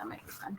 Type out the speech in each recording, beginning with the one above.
American.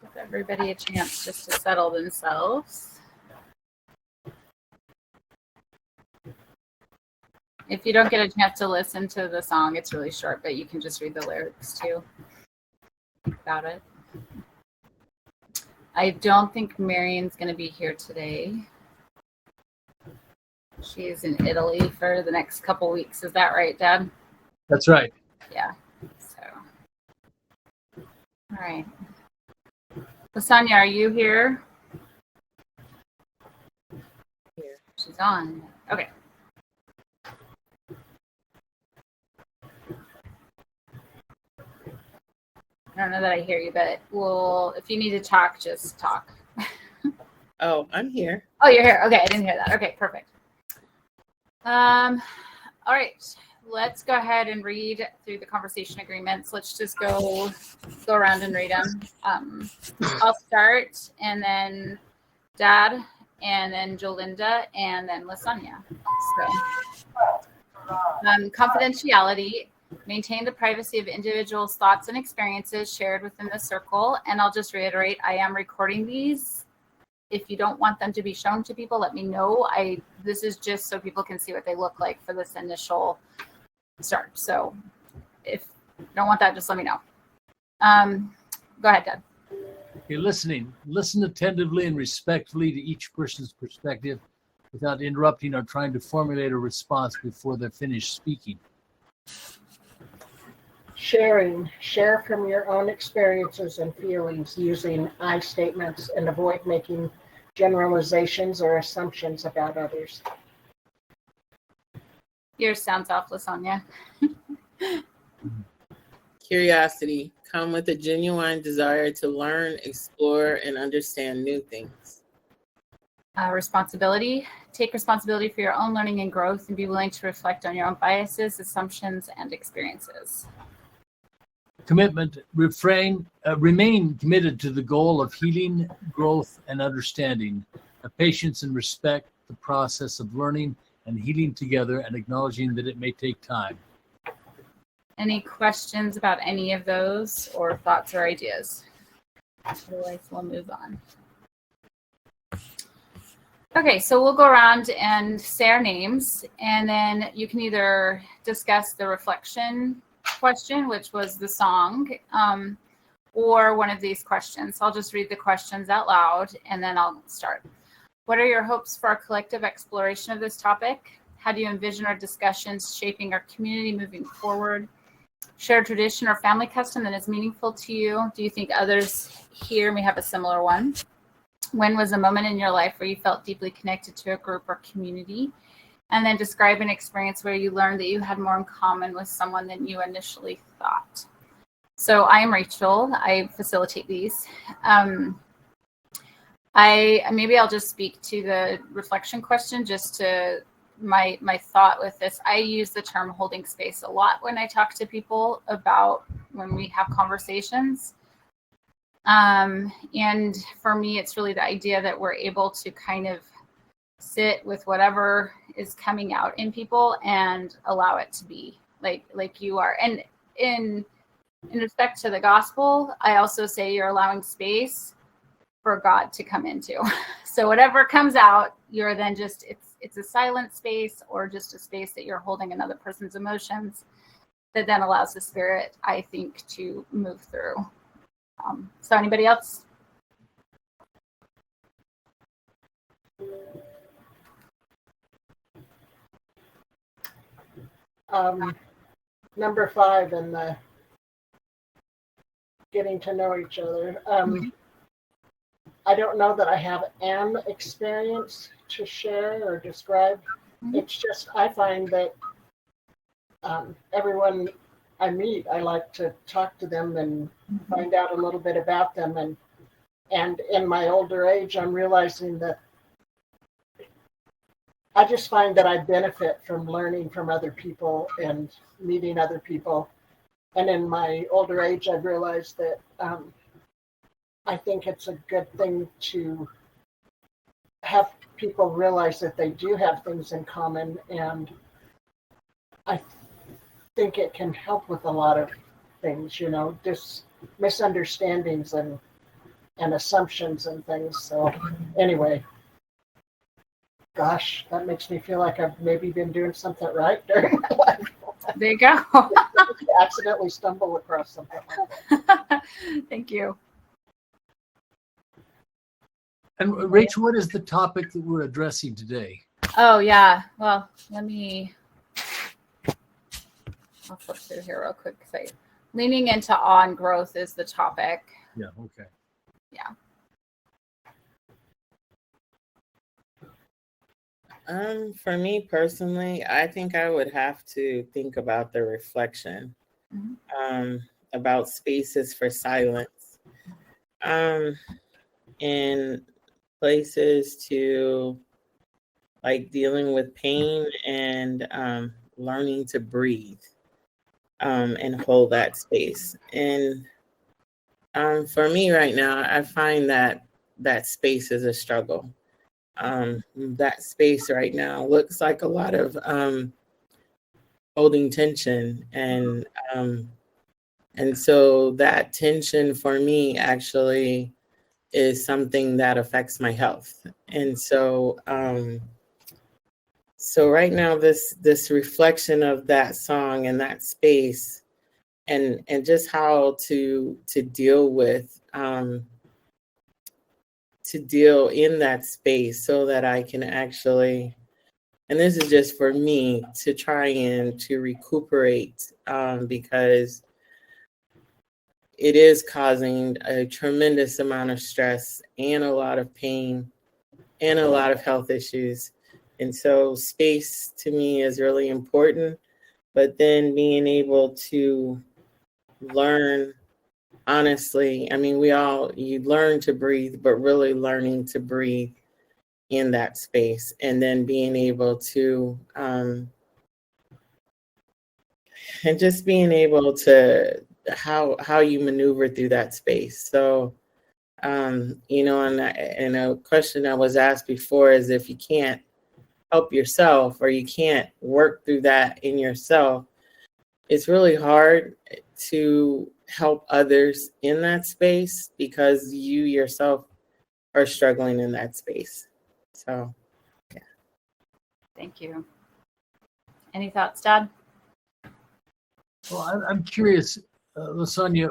Give everybody a chance just to settle themselves. If you don't get a chance to listen to the song, it's really short, but you can just read the lyrics too. Think about it. I don't think Marion's going to be here today. She's in Italy for the next couple weeks. Is that right, Dad? That's right. Yeah. So, all right. Lasagna, are you here? Here. She's on. Okay. don't know that I hear you, but if you need to talk, just talk. Oh, I'm here. Oh, you're here. Okay, I didn't hear that. Okay, perfect. All right, let's go ahead and read through the conversation agreements. Let's just go around and read them. I'll start, and then Dad, and then Jolinda, and then Lasagna. So, confidentiality. Maintain the privacy of individuals' thoughts and experiences shared within the circle. And I'll just reiterate, I am recording these. If you don't want them to be shown to people, let me know. This is just so people can see what they look like for this initial start. So if you don't want that, just let me know. Go ahead, Dad. You're listening. Listen attentively and respectfully to each person's perspective without interrupting or trying to formulate a response before they're finished speaking. Sharing. Share from your own experiences and feelings using I statements and avoid making generalizations or assumptions about others. Yours sounds off, Lasagna. Curiosity. Come with a genuine desire to learn, explore, and understand new things. Responsibility. Take responsibility for your own learning and growth and be willing to reflect on your own biases, assumptions, and experiences. Commitment. Remain committed to the goal of healing, growth, and understanding. Patience and respect the process of learning and healing together and acknowledging that it may take time. Any questions about any of those or thoughts or ideas? Otherwise, we'll move on. Okay, so we'll go around and say our names, and then you can either discuss the reflection question, which was the song, or one of these questions. I'll just read the questions out loud, and then I'll start. What are your hopes for our collective exploration of this topic? How do you envision our discussions shaping our community moving forward? Share a tradition or family custom that is meaningful to you. Do you think others here may have a similar one? When was a moment in your life where you felt deeply connected to a group or community? And then describe an experience where you learned that you had more in common with someone than you initially thought. So I am Rachel. I facilitate these. Maybe I'll just speak to the reflection question, just to my thought with this. I use the term holding space a lot when I talk to people about when we have conversations. And for me, it's really the idea that we're able to kind of sit with whatever is coming out in people and allow it to be like you are. And in respect to the gospel, I also say you're allowing space for God to come into. So whatever comes out, you're then just, it's a silent space or just a space that you're holding another person's emotions that then allows the Spirit, I think, to move through. So anybody else? Number 5 in the getting to know each other. I don't know that I have an experience to share or describe. It's just, I find that everyone I meet, I like to talk to them and find out a little bit about them. And in my older age, I'm realizing that I just find that I benefit from learning from other people and meeting other people. And in my older age, I've realized that I think it's a good thing to have people realize that they do have things in common. And I think it can help with a lot of things, just misunderstandings and assumptions and things. So anyway, gosh, that makes me feel like I've maybe been doing something right during my life. There you go. Accidentally stumble across something like that. Thank you. And Rachel, what is the topic that we're addressing today? Oh, yeah. Well, I'll flip through here real quick. Leaning into awe and growth is the topic. Yeah, okay. Yeah. For me personally, I think I would have to think about the reflection. about spaces for silence, and places to like dealing with pain and learning to breathe and hold that space. And for me right now, I find that that space is a struggle. That space right now looks like a lot of holding tension, and so that tension for me actually is something that affects my health. And so so right now this reflection of that song and that space and just how to deal with to deal in that space so that I can actually, and this is just for me, to try and to recuperate because it is causing a tremendous amount of stress and a lot of pain and a lot of health issues. And so space to me is really important, but then being able to learn, honestly, I mean, you learn to breathe, but really learning to breathe in that space, and then being able to, and just being able to, how you maneuver through that space. So, you know, and a question that was asked before is if you can't help yourself or you can't work through that in yourself, it's really hard to help others in that space because you yourself are struggling in that space. So, yeah. Thank you. Any thoughts, Dad? Well, I'm curious, Lasagna,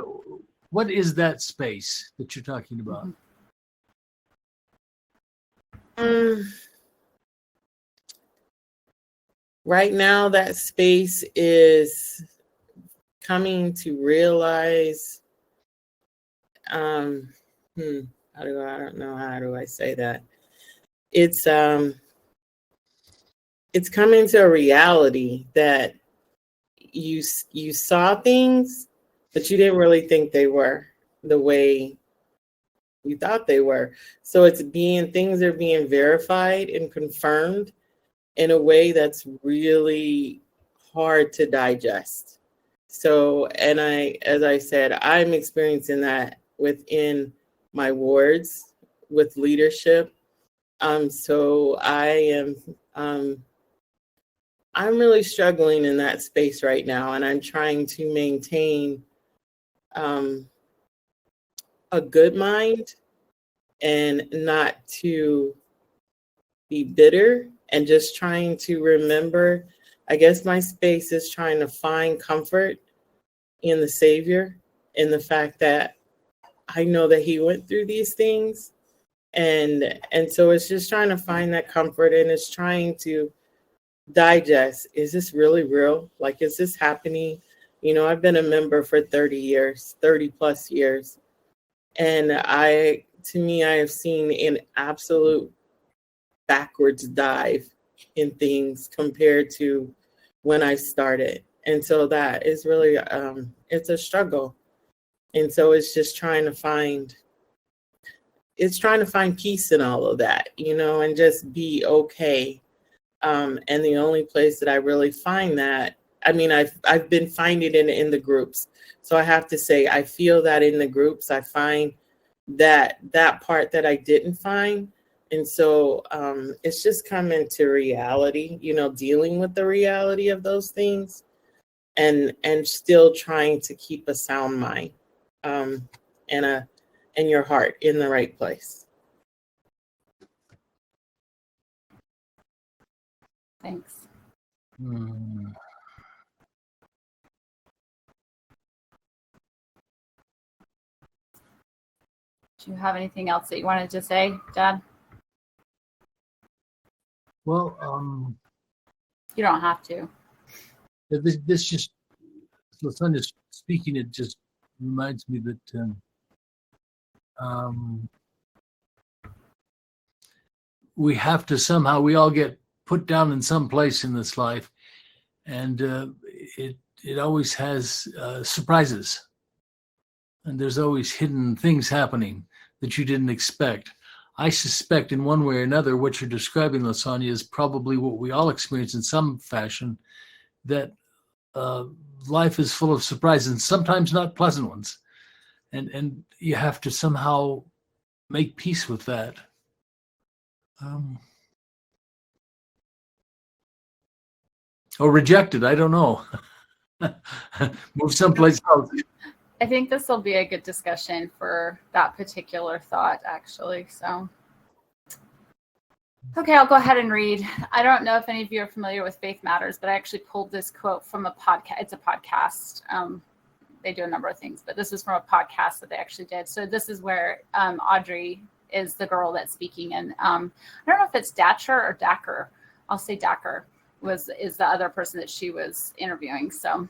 what is that space that you're talking about? Right now, that space is coming to realize, I don't know, how do I say that? It's coming to a reality that you saw things, but you didn't really think they were the way you thought they were. So things are being verified and confirmed in a way that's really hard to digest. So, and as I said, I'm experiencing that within my wards with leadership. So I'm really struggling in that space right now, and I'm trying to maintain a good mind and not to be bitter, and just trying to remember, I guess my space is trying to find comfort in the Savior, in the fact that I know that he went through these things. And so it's just trying to find that comfort, and it's trying to digest, is this really real? Like, is this happening? You know, I've been a member for 30 plus years. And I have seen an absolute backwards dive in things compared to when I started. And so that is really, it's a struggle. And so it's just trying to find peace in all of that, you know, and just be okay. And the only place that I really find that, I mean, I've been finding it in the groups. So I have to say, I feel that in the groups, I find that part that I didn't find. And so it's just coming to reality, you know, dealing with the reality of those things, and still trying to keep a sound mind and your heart in the right place. Thanks. Do you have anything else that you wanted to say, Dad? Well, You don't have to. this just, Lasagna speaking, it just reminds me that we have to somehow, we all get put down in some place in this life, and it always has surprises. and there's always hidden things happening that you didn't expect. I suspect in one way or another, what you're describing, Lasagna, is probably what we all experience in some fashion, that life is full of surprises, and sometimes not pleasant ones. And you have to somehow make peace with that. Or reject it, I don't know. Move someplace else. I think this will be a good discussion for that particular thought, actually. So, okay, I'll go ahead and read. I don't know if any of you are familiar with Faith Matters, but I actually pulled this quote from a podcast. It's a podcast. They do a number of things, but this is from a podcast that they actually did. So this is where Audrey is the girl that's speaking, and I don't know if it's Datcher or Dacker. I'll say Dacker is the other person that she was interviewing. So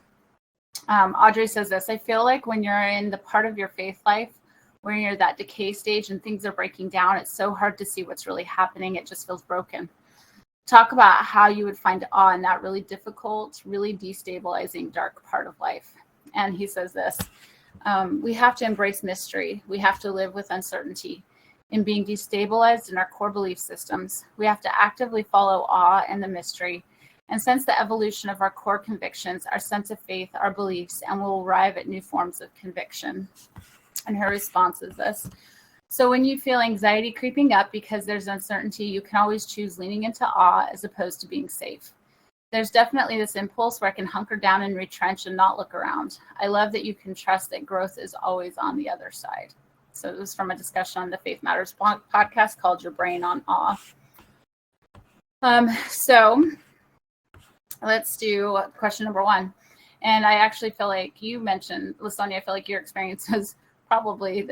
Audrey says this: I feel like when you're in the part of your faith life where you're that decay stage and things are breaking down, it's so hard to see what's really happening. It just feels broken. Talk about how you would find awe in that really difficult, really destabilizing, dark part of life. And he says this: we have to embrace mystery. We have to live with uncertainty. In being destabilized in our core belief systems, we have to actively follow awe and the mystery and sense the evolution of our core convictions, our sense of faith, our beliefs, and we'll arrive at new forms of conviction. And her response is this: so when you feel anxiety creeping up because there's uncertainty, you can always choose leaning into awe as opposed to being safe. There's definitely this impulse where I can hunker down and retrench and not look around. I love that you can trust that growth is always on the other side. So it was from a discussion on the Faith Matters podcast called Your Brain on Awe. So let's do question number 1. And I actually feel like you mentioned, Lasagna, I feel like your experience was probably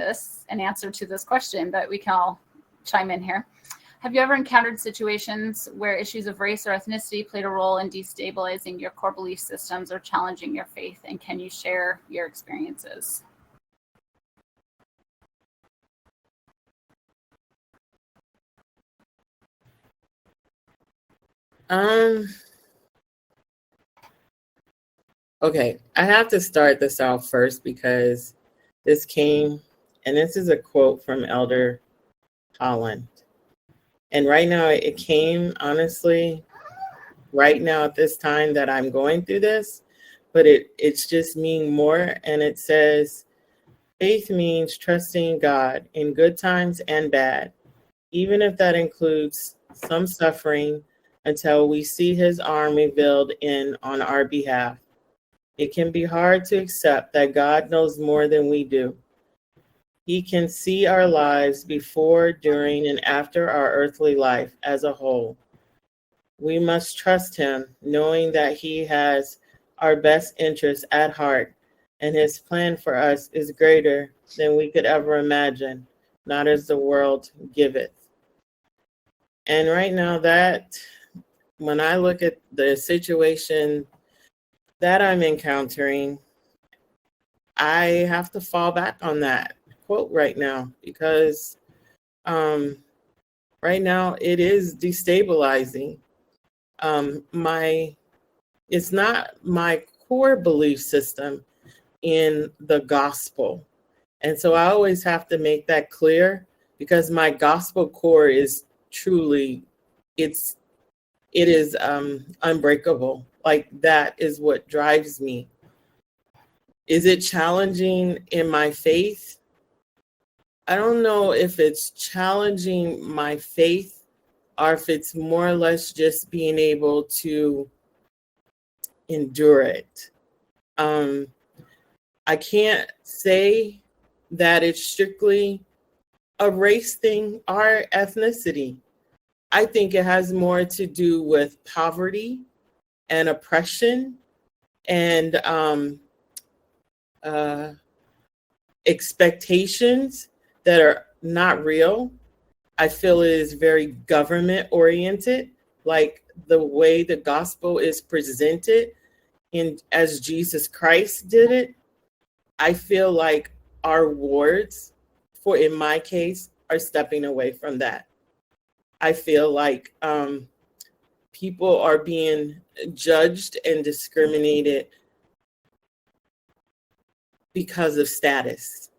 an answer to this question, but we can all chime in here. Have you ever encountered situations where issues of race or ethnicity played a role in destabilizing your core belief systems or challenging your faith? And can you share your experiences? Okay, I have to start this out first because this came, and this is a quote from Elder Holland. And right now it came, honestly, right now at this time that I'm going through this, but it's just meaning more. And it says, faith means trusting God in good times and bad, even if that includes some suffering, until we see his arm revealed on our behalf. It can be hard to accept that God knows more than we do. He can see our lives before, during, and after our earthly life as a whole. We must trust him, knowing that he has our best interests at heart, and his plan for us is greater than we could ever imagine, not as the world giveth. And right now, that when I look at the situation that I'm encountering, I have to fall back on that quote right now, because right now it is destabilizing. It's not my core belief system in the gospel. And so I always have to make that clear, because my gospel core is truly, it is unbreakable. Like, that is what drives me. Is it challenging in my faith? I don't know if it's challenging my faith or if it's more or less just being able to endure it. I can't say that it's strictly a race thing or ethnicity. I think it has more to do with poverty and oppression and expectations that are not real. I feel it is very government oriented, like the way the gospel is presented as Jesus Christ did it. I feel like our wards, in my case, are stepping away from that. I feel like people are being judged and discriminated because of status.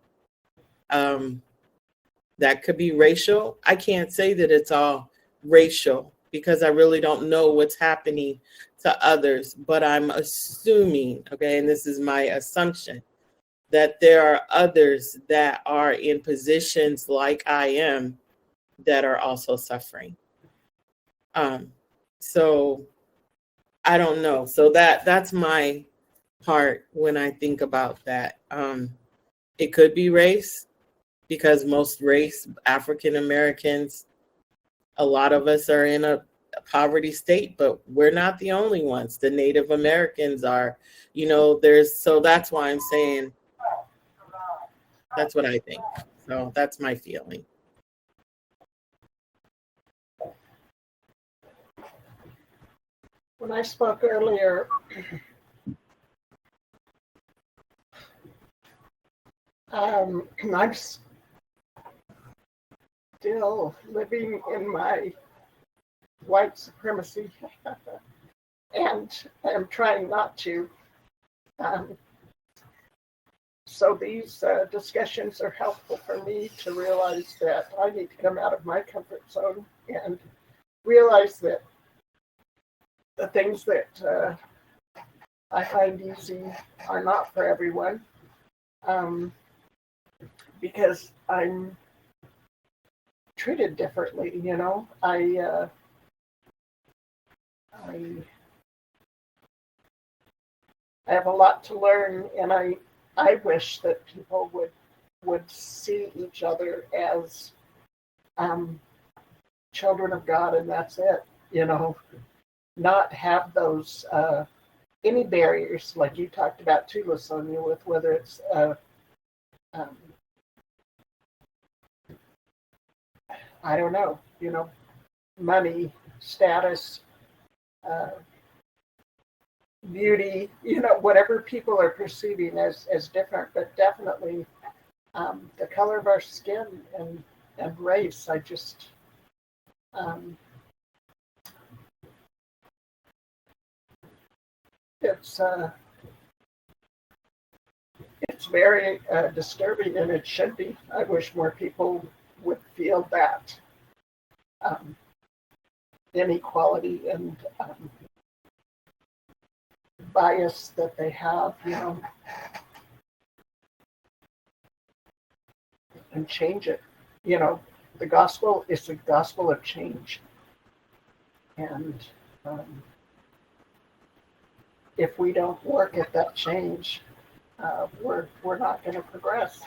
That could be racial. I can't say that it's all racial because I really don't know what's happening to others, but I'm assuming, okay, and this is my assumption, that there are others that are in positions like I am that are also suffering. So I don't know. So that's my part when I think about that. It could be race, because most race, African Americans, a lot of us are in a poverty state, but we're not the only ones. The Native Americans are, so that's why I'm saying that's what I think. So that's my feeling. When I spoke earlier, I'm still living in my white supremacy, and I'm trying not to. So these discussions are helpful for me to realize that I need to come out of my comfort zone and realize that the things that I find easy are not for everyone, because I'm treated differently. I have a lot to learn, and I wish that people would see each other as children of God, and that's it. Not have those any barriers like you talked about too, LaSonia, with whether it's I don't know, money, status, beauty, whatever people are perceiving as different, but definitely the color of our skin and race. I just it's very disturbing, and it should be. I wish more people would feel that inequality and bias that they have, and change it. The gospel is the gospel of change, and if we don't work at that change, we're not going to progress.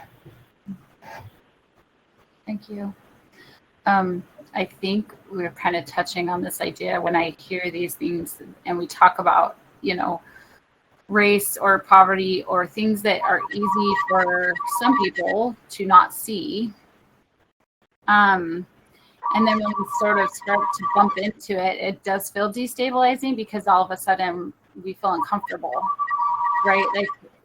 Thank you. I think we're kind of touching on this idea when I hear these things and we talk about, race or poverty or things that are easy for some people to not see. And then when we sort of start to bump into it, it does feel destabilizing because all of a sudden we feel uncomfortable, right?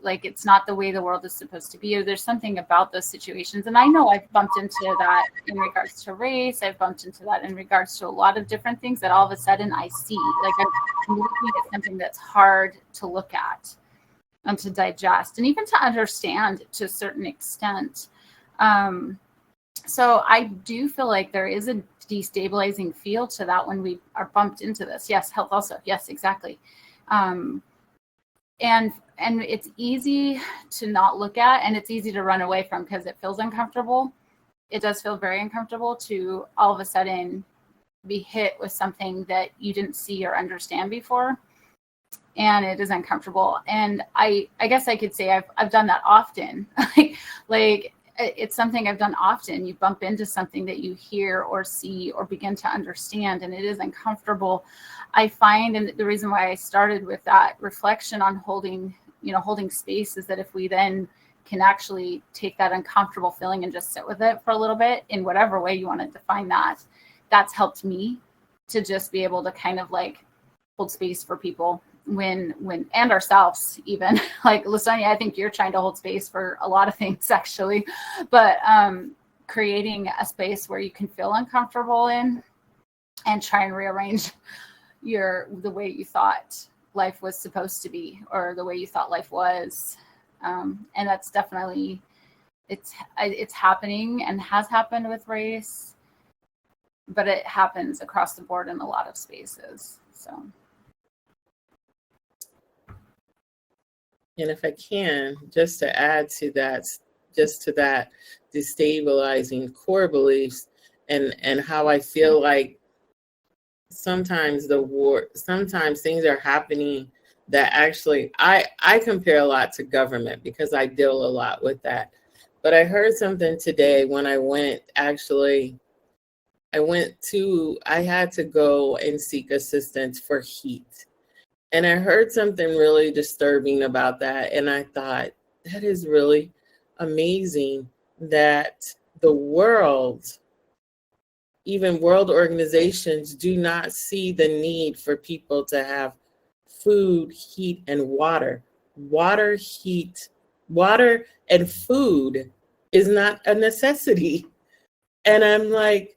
Like it's not the way the world is supposed to be, or there's something about those situations. And I know I've bumped into that in regards to race. I've bumped into that in regards to a lot of different things that all of a sudden I see, like I'm looking at something that's hard to look at and to digest and even to understand to a certain extent. So I do feel like there is a destabilizing feel to that when we are bumped into this. Yes, health also. Yes, exactly. And it's easy to not look at, and it's easy to run away from because it feels uncomfortable. It does feel very uncomfortable to all of a sudden be hit with something that you didn't see or understand before. And it is uncomfortable. And I guess I could say I've done that often. like it's something I've done often. You bump into something that you hear or see or begin to understand, and it is uncomfortable. I find, and the reason why I started with that reflection on holding space is that if we then can actually take that uncomfortable feeling and just sit with it for a little bit in whatever way you want to define that, that's helped me to just be able to kind of like hold space for people when and ourselves even. Like LaSonia, I think you're trying to hold space for a lot of things actually, but creating a space where you can feel uncomfortable in and try and rearrange the way you thought life was supposed to be or the way you thought life was. And that's definitely it's happening and has happened with race, but it happens across the board in a lot of spaces. So. And if I can, just to add to that, destabilizing core beliefs and how I feel like sometimes sometimes things are happening that actually, I compare a lot to government because I deal a lot with that. But I heard something today when I had to go and seek assistance for heat. And I heard something really disturbing about that. And I thought, that is really amazing that the world, even world organizations, do not see the need for people to have food, heat, and water. Water, and food is not a necessity. And I'm like,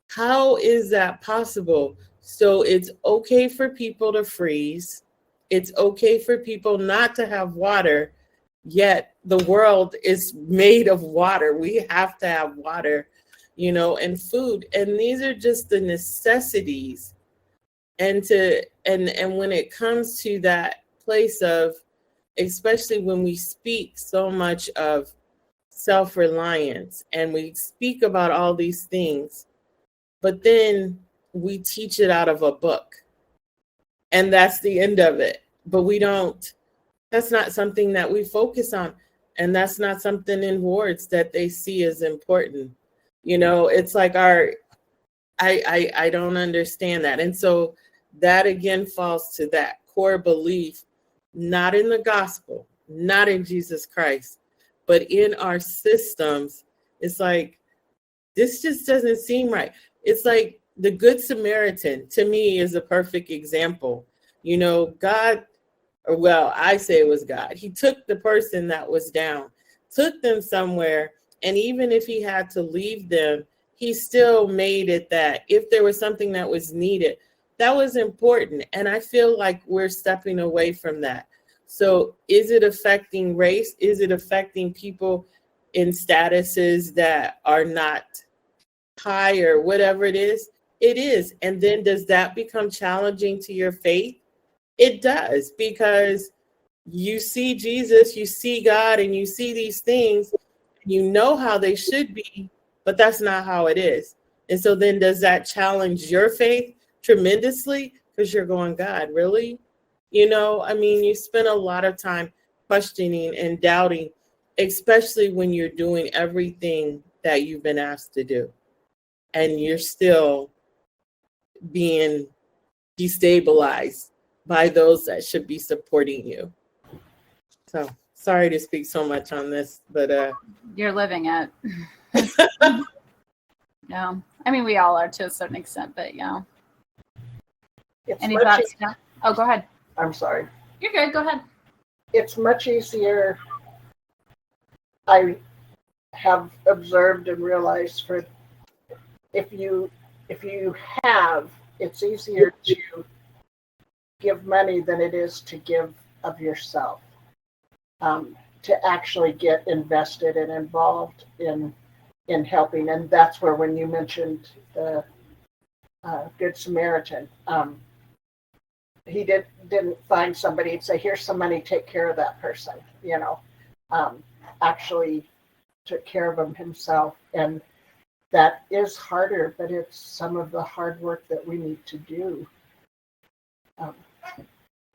how is that possible? So it's okay for people to freeze. It's okay for people not to have water, yet the world is made of water. We have to have water, and food. And these are just the necessities. And when it comes to that place of, especially when we speak so much of self-reliance and we speak about all these things, but then we teach it out of a book and that's the end of it. But that's not something that we focus on. And that's not something in wards that they see as important. It's like I don't understand that. And so that again falls to that core belief, not in the gospel, not in Jesus Christ, but in our systems. It's like, this just doesn't seem right. It's like the Good Samaritan, to me, is a perfect example. God, I say it was God. He took the person that was down, took them somewhere, and even if he had to leave them, he still made it that if there was something that was needed, that was important. And I feel like we're stepping away from that. So is it affecting race? Is it affecting people in statuses that are not high or whatever it is? It is. And then does that become challenging to your faith? It does, because you see Jesus, you see God, and you see these things, you know how they should be, but that's not how it is. And so then does that challenge your faith tremendously? Because you're going, God, really? You spend a lot of time questioning and doubting, especially when you're doing everything that you've been asked to do. And you're still being destabilized by those that should be supporting you. So sorry to speak so much on this, but you're living it. Yeah. We all are to a certain extent, but yeah. Any thoughts? Yeah. Oh, go ahead. I'm sorry. You're good. Go ahead. it's much easier. I have observed and realized for if you have, it's easier to give money than it is to give of yourself, to actually get invested and involved in helping. And that's where, when you mentioned the Good Samaritan, he didn't find somebody and say, here's some money, take care of that person, actually took care of him himself. And that is harder, but it's some of the hard work that we need to do.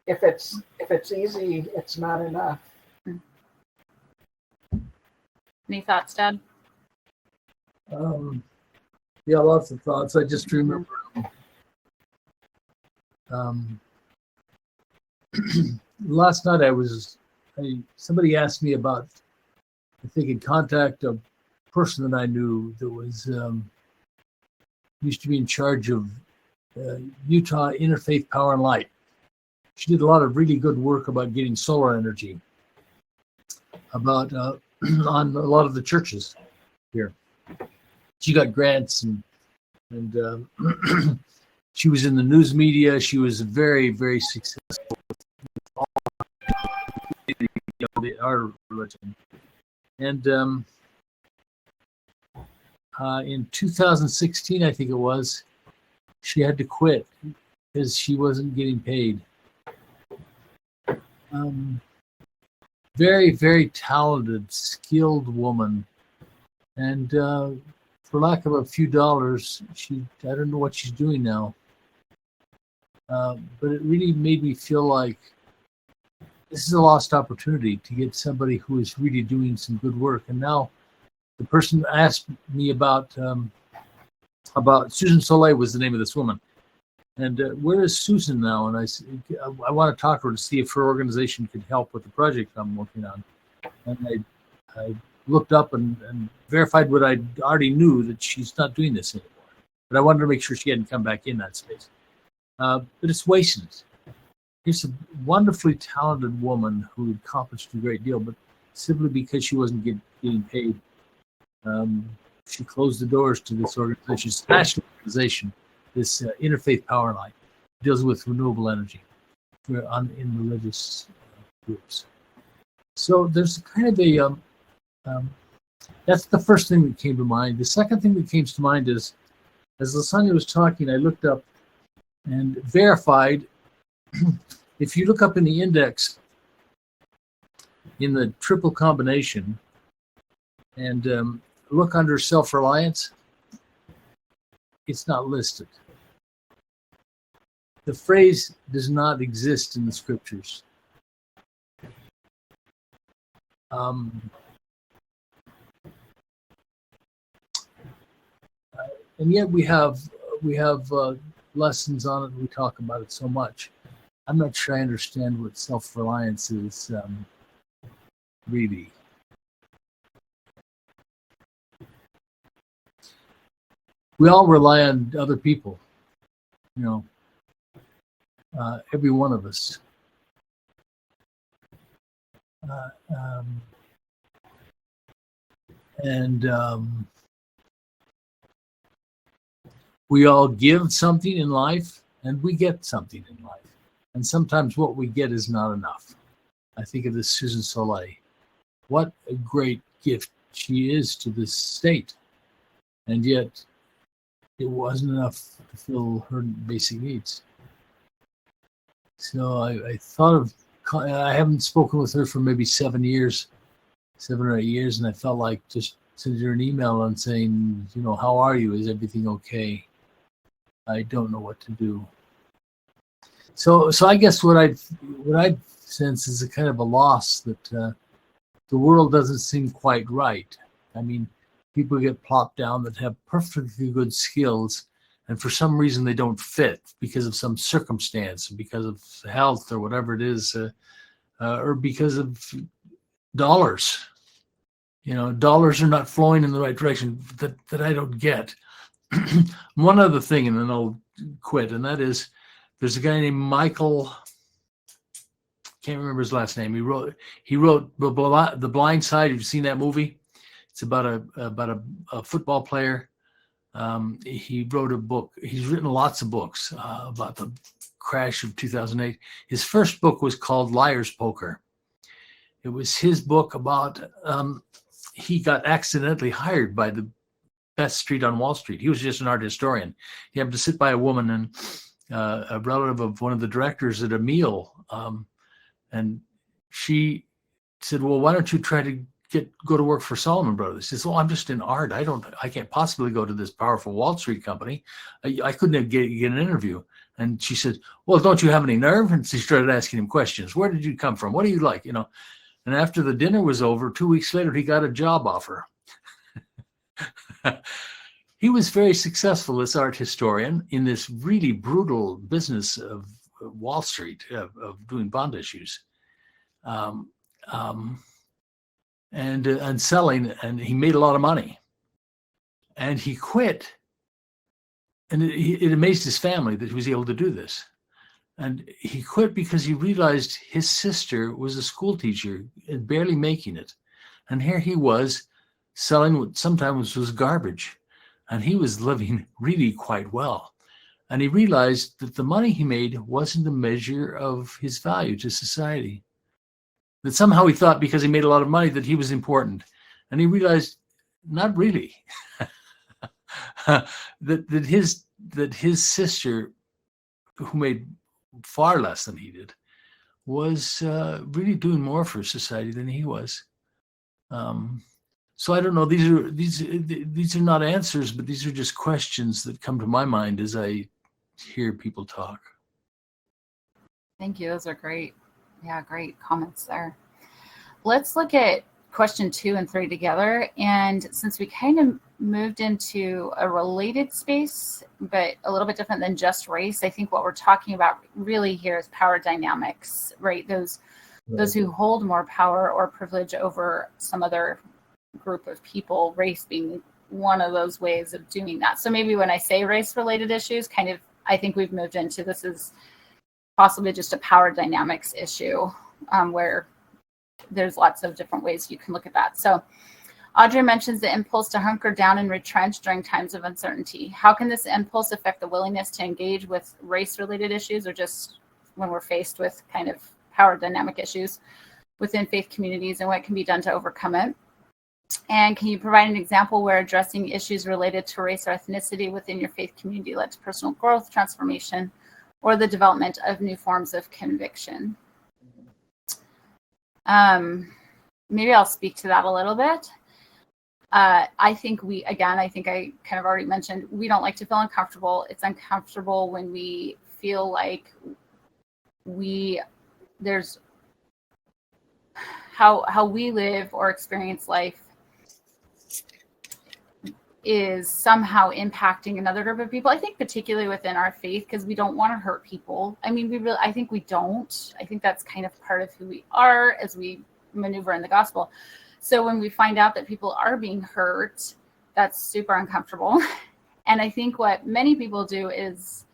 If it's easy, it's not enough. Any thoughts, Dad? Yeah, lots of thoughts. I just remember last night somebody asked me about if they could contact a person that I knew that was used to be in charge of Utah Interfaith Power and Light. She did a lot of really good work about getting solar energy about on a lot of the churches here. She got grants and she was in the news media. She was very, very successful with all our religion. And in 2016, I think it was, she had to quit because she wasn't getting paid. Very, very talented, skilled woman. And for lack of a few dollars, I don't know what she's doing now. But it really made me feel like this is a lost opportunity to get somebody who is really doing some good work. And now the person asked me about Susan Soleil was the name of this woman. And where is Susan now? And I said, I want to talk to her to see if her organization could help with the project I'm working on. And I looked up and verified what I already knew, that she's not doing this anymore. But I wanted to make sure she hadn't come back in that space. But it's wasted. Here's a wonderfully talented woman who accomplished a great deal, but simply because she wasn't getting paid, she closed the doors to this organization, this national organization, this Interfaith Power Line, deals with renewable energy in religious groups. So there's kind of a, that's the first thing that came to mind. The second thing that came to mind is, as Lasagna was talking, I looked up and verified, if you look up in the index, in the triple combination, and look under self-reliance, it's not listed. The phrase does not exist in the scriptures. And yet we have lessons on it. We talk about it so much. I'm not sure I understand what self-reliance is really. We all rely on other people, every one of us. We all give something in life, and we get something in life. And sometimes what we get is not enough. I think of this Susan Soleil. What a great gift she is to this state. And yet, it wasn't enough to fill her basic needs. So I thought of, I haven't spoken with her for maybe 7 or 8 years, and I felt like just sending her an email and saying, how are you? Is everything okay? I don't know what to do. So I guess what I sense is a kind of a loss that the world doesn't seem quite right. I mean, people get plopped down that have perfectly good skills, and for some reason they don't fit because of some circumstance, because of health or whatever it is, or because of dollars. Dollars are not flowing in the right direction that I don't get. One other thing, and then I'll quit, and that is, there's a guy named Michael, can't remember his last name. He wrote The Blind Side. Have you seen that movie? It's about a football player. He wrote a book. He's written lots of books about the crash of 2008. His first book was called Liar's Poker. It was his book about, he got accidentally hired by the best street on Wall Street. He was just an art historian. He happened to sit by a woman and a relative of one of the directors at a meal. And she said, well, why don't you try to go to work for Salomon Brothers? He says, well, I'm just in art. I can't possibly go to this powerful Wall Street company. I couldn't get an interview. And she said, well, don't you have any nerve? And she started asking him questions. Where did you come from? What do you like? And after the dinner was over, 2 weeks later, he got a job offer. He was very successful as art historian in this really brutal business of Wall Street, of doing bond issues. And selling, and he made a lot of money. And he quit, and it amazed his family that he was able to do this. And he quit because he realized his sister was a school teacher and barely making it. And here he was selling what sometimes was garbage. And he was living really quite well. And he realized that the money he made wasn't a measure of his value to society. That somehow he thought because he made a lot of money that he was important. And he realized, not really. that his sister, who made far less than he did, was really doing more for society than he was. So I don't know. These are not answers, but these are just questions that come to my mind as I hear people talk. Thank you. Those are great. Yeah, great comments there. Let's look at question 2 and 3 together. And since we kind of moved into a related space, but a little bit different than just race, I think what we're talking about really here is power dynamics, right? Those who hold more power or privilege over some other group of people, race being one of those ways of doing that. So maybe when I say race-related issues, kind of, I think we've moved into this is possibly just a power dynamics issue, where there's lots of different ways you can look at that. So Audrey mentions the impulse to hunker down and retrench during times of uncertainty. How can this impulse affect the willingness to engage with race-related issues, or just when we're faced with kind of power dynamic issues within faith communities, and what can be done to overcome it? And can you provide an example where addressing issues related to race or ethnicity within your faith community led to personal growth, transformation, or the development of new forms of conviction? Maybe I'll speak to that a little bit. I think I kind of already mentioned, we don't like to feel uncomfortable. It's uncomfortable when we feel like there's how we live or experience life is somehow impacting another group of people. I think particularly within our faith, because we don't want to hurt people. I mean, I think we don't. I think that's kind of part of who we are as we maneuver in the gospel. So when we find out that people are being hurt, that's super uncomfortable. And I think what many people do is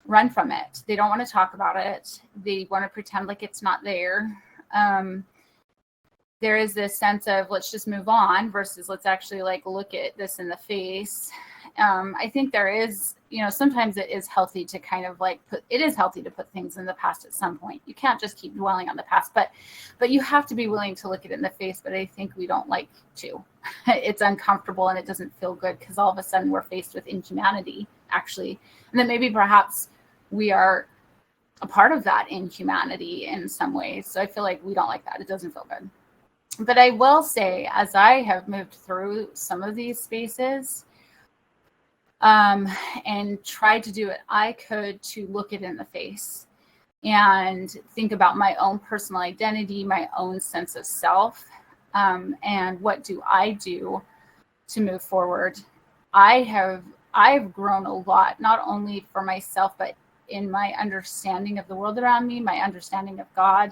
run from it. They don't want to talk about it. They want to pretend like it's not there. There is this sense of let's just move on versus let's actually like look at this in the face. I think there is, sometimes it is healthy to kind of like put things in the past at some point. You can't just keep dwelling on the past, but you have to be willing to look it in the face. But I think we don't like to. It's uncomfortable and it doesn't feel good because all of a sudden we're faced with inhumanity, actually. And then maybe perhaps we are a part of that inhumanity in some ways. So I feel like we don't like that. It doesn't feel good. But I will say, as I have moved through some of these spaces and tried to do what I could to look it in the face and think about my own personal identity, my own sense of self, and what do I do to move forward. I've grown a lot, not only for myself, but in my understanding of the world around me, my understanding of God,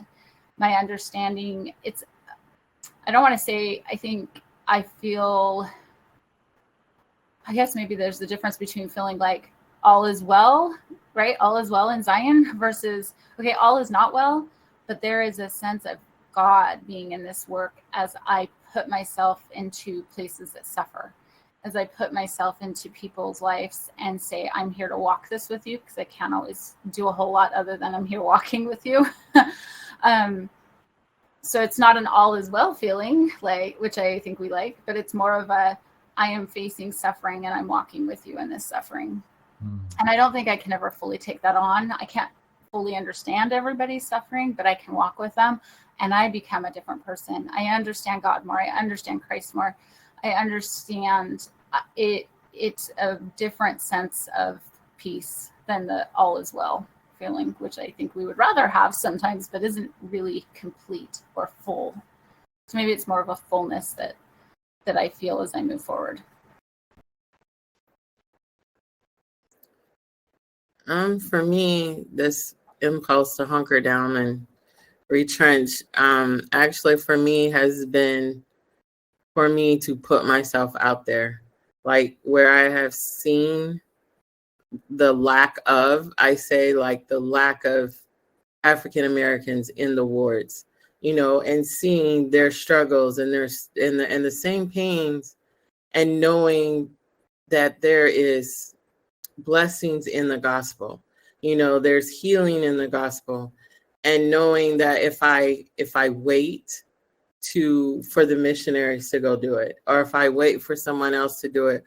my understanding. I don't want to say, I guess maybe there's the difference between feeling like all is well, right? All is well in Zion versus, okay, all is not well, but there is a sense of God being in this work as I put myself into places that suffer, as I put myself into people's lives and say, I'm here to walk this with you, because I can't always do a whole lot other than I'm here walking with you. So it's not an all is well feeling, which I think we like, but it's more of I am facing suffering and I'm walking with you in this suffering. And I don't think I can ever fully take that on. I can't fully understand everybody's suffering, but I can walk with them and I become a different person. I understand God more. I understand Christ more. I understand it's a different sense of peace than the all is well feeling, which I think we would rather have sometimes, but isn't really complete or full. So maybe it's more of a fullness that I feel as I move forward. For me, this impulse to hunker down and retrench, actually for me has been for me to put myself out there, like where I have seen the lack of, the lack of African Americans in the wards, and seeing their struggles and the same pains, and knowing that there is blessings in the gospel, there's healing in the gospel, and knowing that if I wait for the missionaries to go do it, or if I wait for someone else to do it,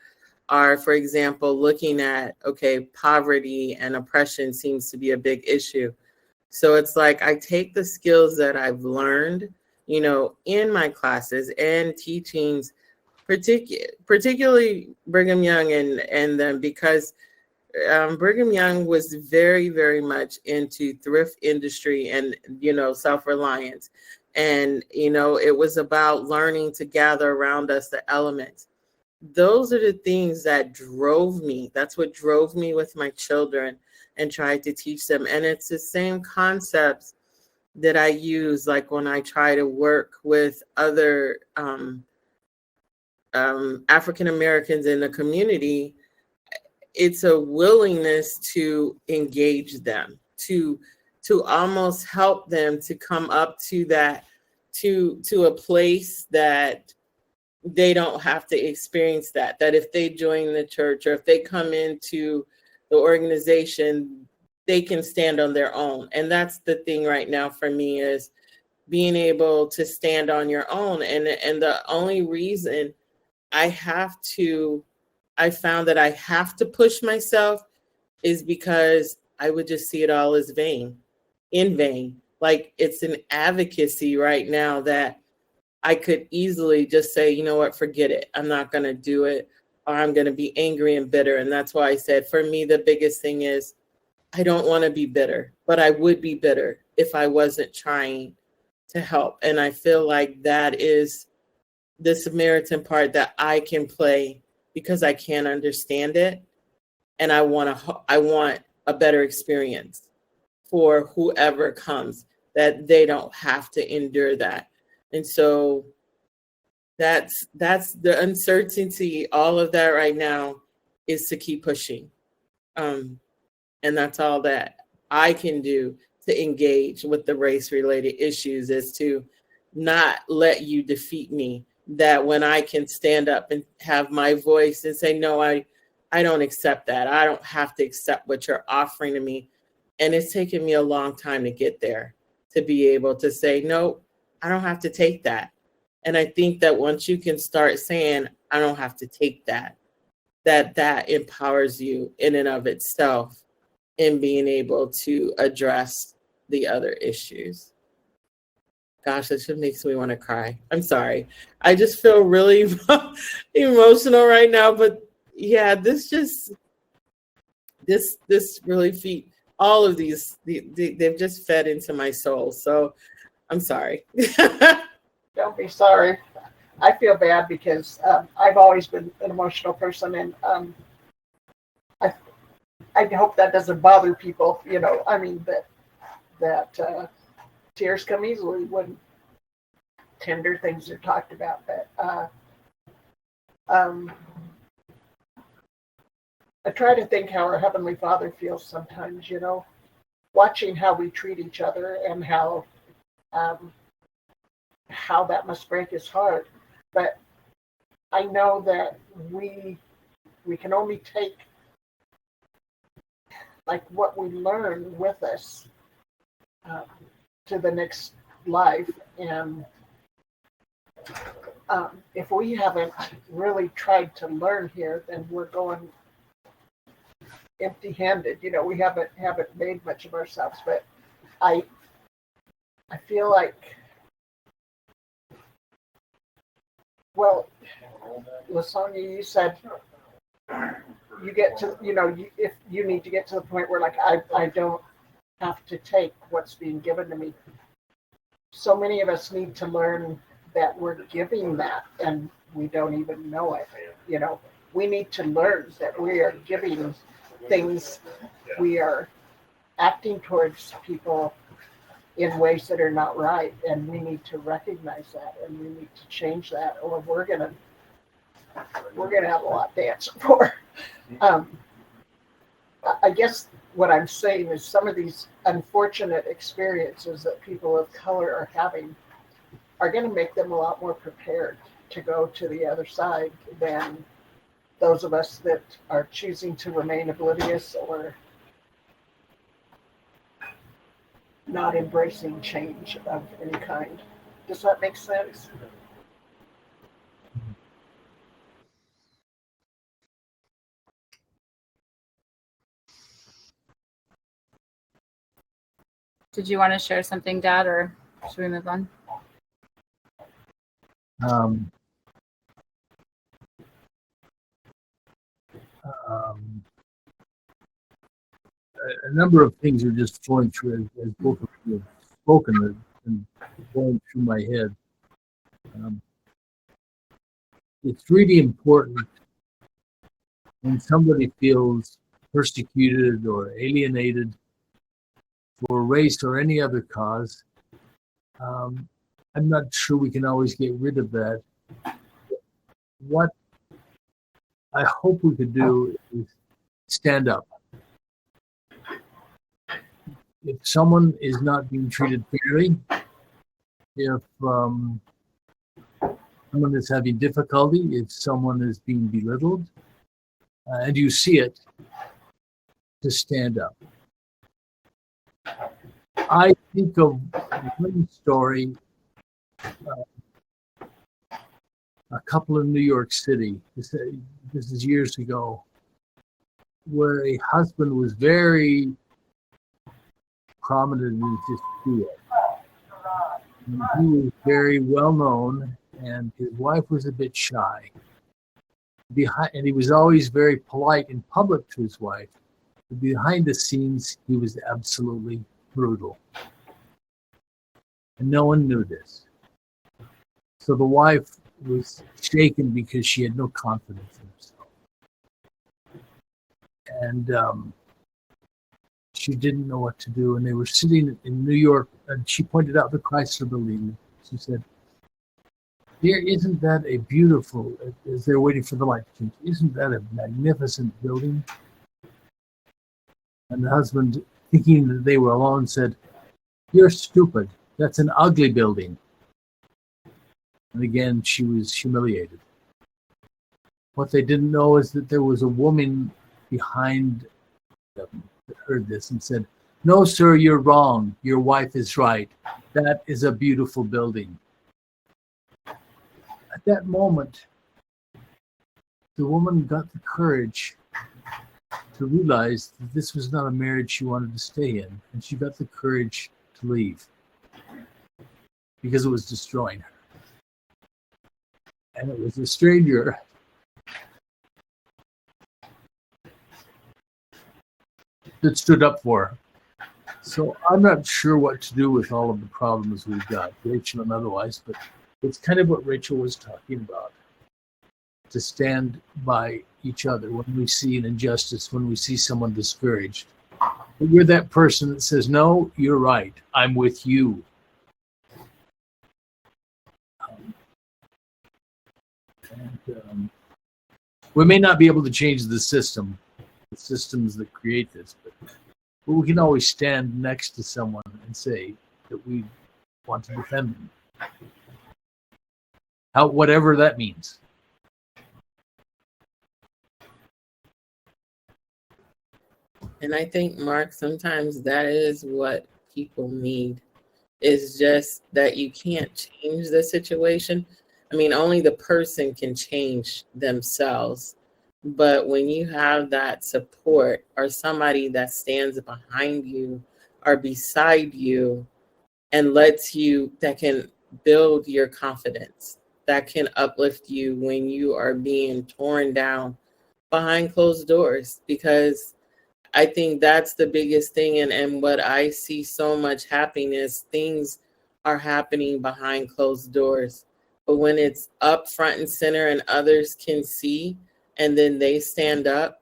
are, for example, looking at, okay, poverty and oppression seems to be a big issue. So it's like I take the skills that I've learned, in my classes and teachings, particularly Brigham Young and them, because Brigham Young was very, very much into thrift industry and, self-reliance. And, it was about learning to gather around us the elements. Those are the things that drove me. That's what drove me with my children and tried to teach them. And it's the same concepts that I use, like when I try to work with other African Americans in the community. It's a willingness to engage them, to almost help them to come up to that, to a place that they don't have to experience that if they join the church or if they come into the organization, they can stand on their own. And that's the thing right now for me, is being able to stand on your own. And the only reason I found that I have to push myself is because I would just see it all as in vain. Like it's an advocacy right now that I could easily just say, you know what, forget it. I'm not going to do it, or I'm going to be angry and bitter. And that's why I said, for me, the biggest thing is I don't want to be bitter, but I would be bitter if I wasn't trying to help. And I feel like that is the Samaritan part that I can play, because I can't understand it. And I want a better experience for whoever comes, that they don't have to endure that. And so that's the uncertainty. All of that right now is to keep pushing. And that's all that I can do to engage with the race-related issues, is to not let you defeat me. That when I can stand up and have my voice and say, no, I don't accept that. I don't have to accept what you're offering to me. And it's taken me a long time to get there, to be able to say, no, I don't have to take that. And I think that once you can start saying, I don't have to take that empowers you in and of itself in being able to address the other issues. Gosh, that just makes me want to cry. I'm sorry. I just feel really emotional right now. But yeah, this really all of these, they've just fed into my soul. So I'm sorry. Don't be sorry. I feel bad because I've always been an emotional person, and I hope that doesn't bother people. I mean that tears come easily when tender things are talked about. But I try to think how our Heavenly Father feels sometimes. Watching how we treat each other and how that must break his heart. But I know that we can only take like what we learn with us to the next life. And if we haven't really tried to learn here, then we're going empty-handed. We haven't made much of ourselves. But I feel like, well, Lasonia, you said you get to, if you need to get to the point where, like, I don't have to take what's being given to me. So many of us need to learn that we're giving that and we don't even know it. We need to learn that we are giving things, we are acting towards people in ways that are not right, and we need to recognize that, and we need to change that, or we're gonna have a lot to answer for. I guess what I'm saying is some of these unfortunate experiences that people of color are having are going to make them a lot more prepared to go to the other side than those of us that are choosing to remain oblivious or not embracing change of any kind. Does that make sense? Did you want to share something, Dad, or should we move on? Um, a number of things are just flowing through as both of you have spoken and going through my head. It's really important when somebody feels persecuted or alienated for race or any other cause. I'm not sure we can always get rid of that. What I hope we could do is stand up. If someone is not being treated fairly, if someone is having difficulty, if someone is being belittled, and you see it, to stand up. I think of one story, a couple in New York City, this is years ago, where a husband was very prominent in his field. He was very well known, and his wife was a bit shy. And he was always very polite in public to his wife. But behind the scenes, he was absolutely brutal. And no one knew this. So the wife was shaken because she had no confidence in herself. And she didn't know what to do. And they were sitting in New York, and she pointed out the Chrysler Building. She said, "Dear, isn't that a beautiful," as they're waiting for the light to change, "isn't that a magnificent building?" And the husband, thinking that they were alone, said, "You're stupid. That's an ugly building." And again, she was humiliated. What they didn't know is that there was a woman behind them that heard this and said, "No, sir, you're wrong. Your wife is right. That is a beautiful building." At that moment, the woman got the courage to realize that this was not a marriage she wanted to stay in, and she got the courage to leave because it was destroying her. And it was a stranger that stood up for her. So I'm not sure what to do with all of the problems we've got, Rachel and otherwise, but it's kind of what Rachel was talking about, to stand by each other when we see an injustice, when we see someone discouraged. But you're that person that says, "No, you're right. I'm with you." We may not be able to change the systems that create this, but we can always stand next to someone and say that we want to defend them. Whatever that means. And I think, Mark, sometimes that is what people need, is just that you can't change the situation. I mean, only the person can change themselves. But when you have that support or somebody that stands behind you or beside you and that can build your confidence, that can uplift you when you are being torn down behind closed doors, because I think that's the biggest thing. And what I see so much happening is things are happening behind closed doors. But when it's up front and center and others can see, and then they stand up,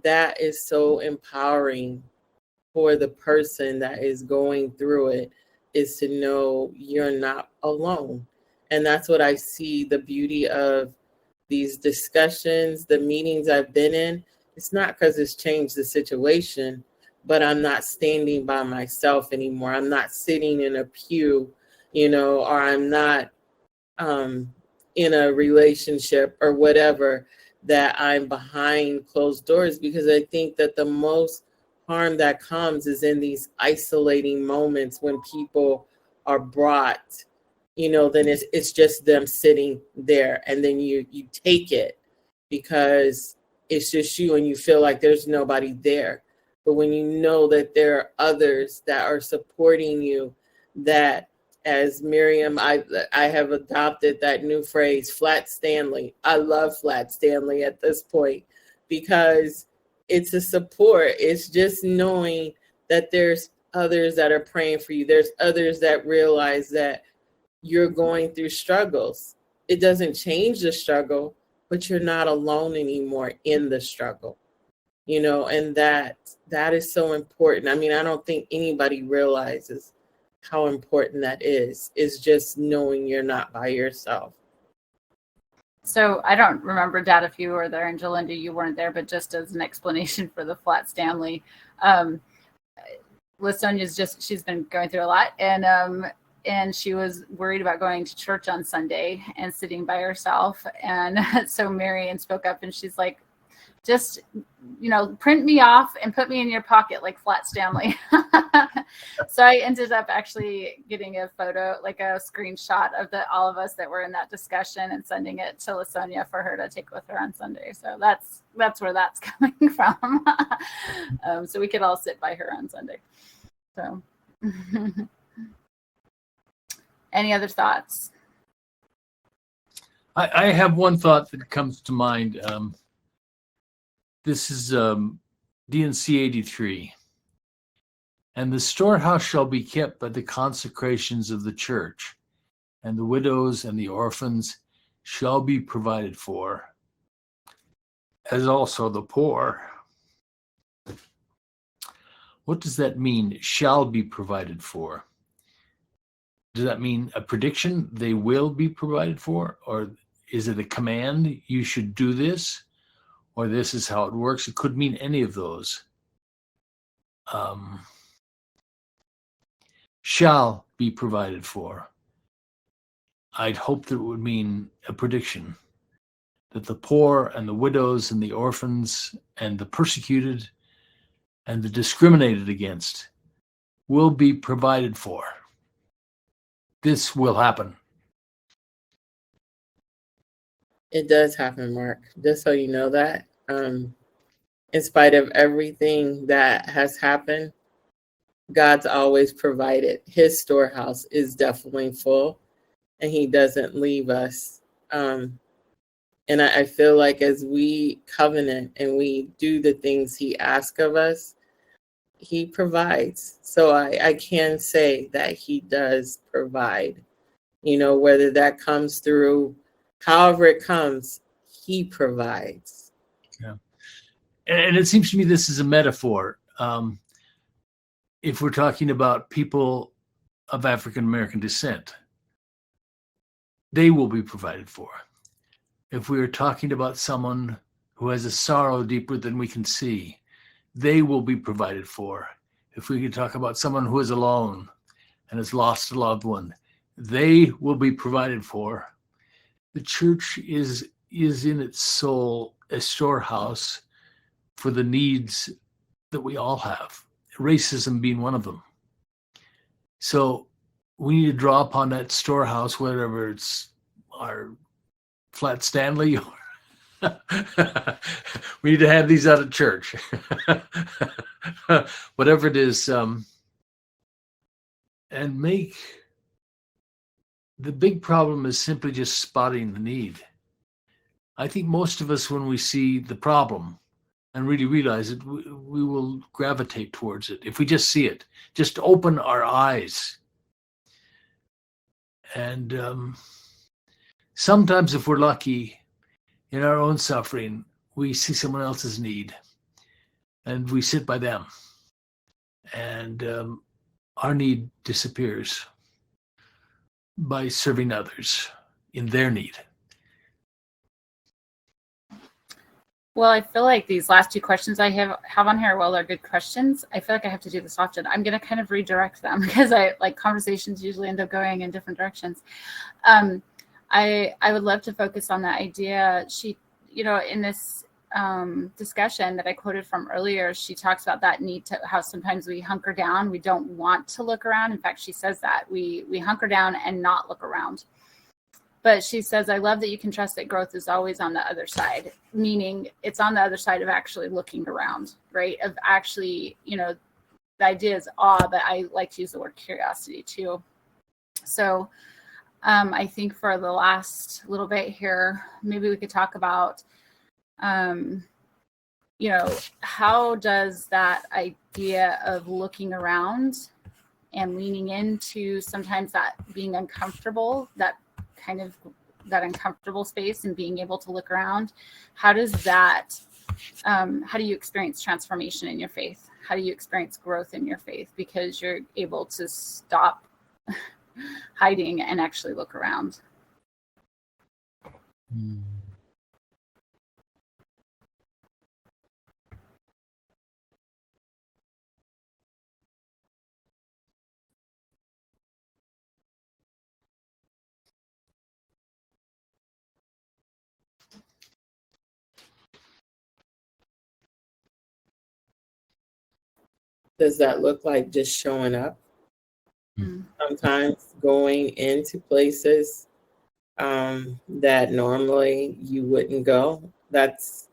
that is so empowering for the person that is going through it, is to know you're not alone. And that's what I see the beauty of these discussions, the meetings I've been in. It's not because it's changed the situation, but I'm not standing by myself anymore. I'm not sitting in a pew, or I'm not in a relationship or whatever, that I'm behind closed doors, because I think that the most harm that comes is in these isolating moments when people are brought, then it's just them sitting there, and then you take it because it's just you and you feel like there's nobody there. But when you know that there are others that are supporting you, that as Miriam, I have adopted that new phrase, Flat Stanley. I love Flat Stanley at this point because it's a support. It's just knowing that there's others that are praying for you. There's others that realize that you're going through struggles. It doesn't change the struggle, but you're not alone anymore in the struggle, and that is so important. I mean, I don't think anybody realizes how important that is just knowing you're not by yourself. So I don't remember, Dad, if you were there, and Jalinda, you weren't there, but just as an explanation for the Flat Stanley, she's been going through a lot, and she was worried about going to church on Sunday and sitting by herself. And so Marion spoke up and she's like, just, print me off and put me in your pocket like Flat Stanley. So I ended up actually getting a photo, like a screenshot of all of us that were in that discussion and sending it to LaSonia for her to take with her on Sunday. So that's where that's coming from. So we could all sit by her on Sunday. So any other thoughts? I have one thought that comes to mind. This is D&C 83. And the storehouse shall be kept by the consecrations of the church, and the widows and the orphans shall be provided for, as also the poor. What does that mean, shall be provided for? Does that mean a prediction, they will be provided for? Or is it a command, you should do this? Or this is how it works? It could mean any of those. Shall be provided for. I'd hope that it would mean a prediction, that the poor and the widows and the orphans and the persecuted and the discriminated against will be provided for. This will happen. It does happen, Mark, just so you know that. In spite of everything that has happened, God's always provided. His storehouse is definitely full, and he doesn't leave us. And I feel like as we covenant and we do the things he asks of us, he provides. So I can say that he does provide, whether that comes through, however it comes, he provides. Yeah. And it seems to me this is a metaphor. If we're talking about people of African American descent, they will be provided for. If we are talking about someone who has a sorrow deeper than we can see, they will be provided for. If we could talk about someone who is alone and has lost a loved one, they will be provided for. The church is in its soul a storehouse for the needs that we all have, racism being one of them. So we need to draw upon that storehouse, whether it's our Flat Stanley or we need to have these out of church. Whatever it is, and make the big problem is simply just spotting the need. I think most of us, when we see the problem and really realize it, we will gravitate towards it. If we just see it, just open our eyes. And sometimes if we're lucky in our own suffering, we see someone else's need and we sit by them, and our need disappears by serving others in their need. Well, I feel like these last two questions I have on here, well, they're good questions. I feel like I have to do this often. I'm going to kind of redirect them because conversations usually end up going in different directions. I would love to focus on that idea. She, in this discussion that I quoted from earlier, she talks about that need to, how sometimes we hunker down. We don't want to look around. In fact, she says that we hunker down and not look around. But she says, I love that you can trust that growth is always on the other side, meaning it's on the other side of actually looking around, right? Of actually, the idea is awe, but I like to use the word curiosity too. So I think for the last little bit here, maybe we could talk about, how does that idea of looking around and leaning into sometimes that being uncomfortable, that uncomfortable space and being able to look around, how do you experience transformation in your faith? How do you experience growth in your faith? Because you're able to stop hiding and actually look around. Does that look like just showing up? Sometimes going into places that normally you wouldn't go. That's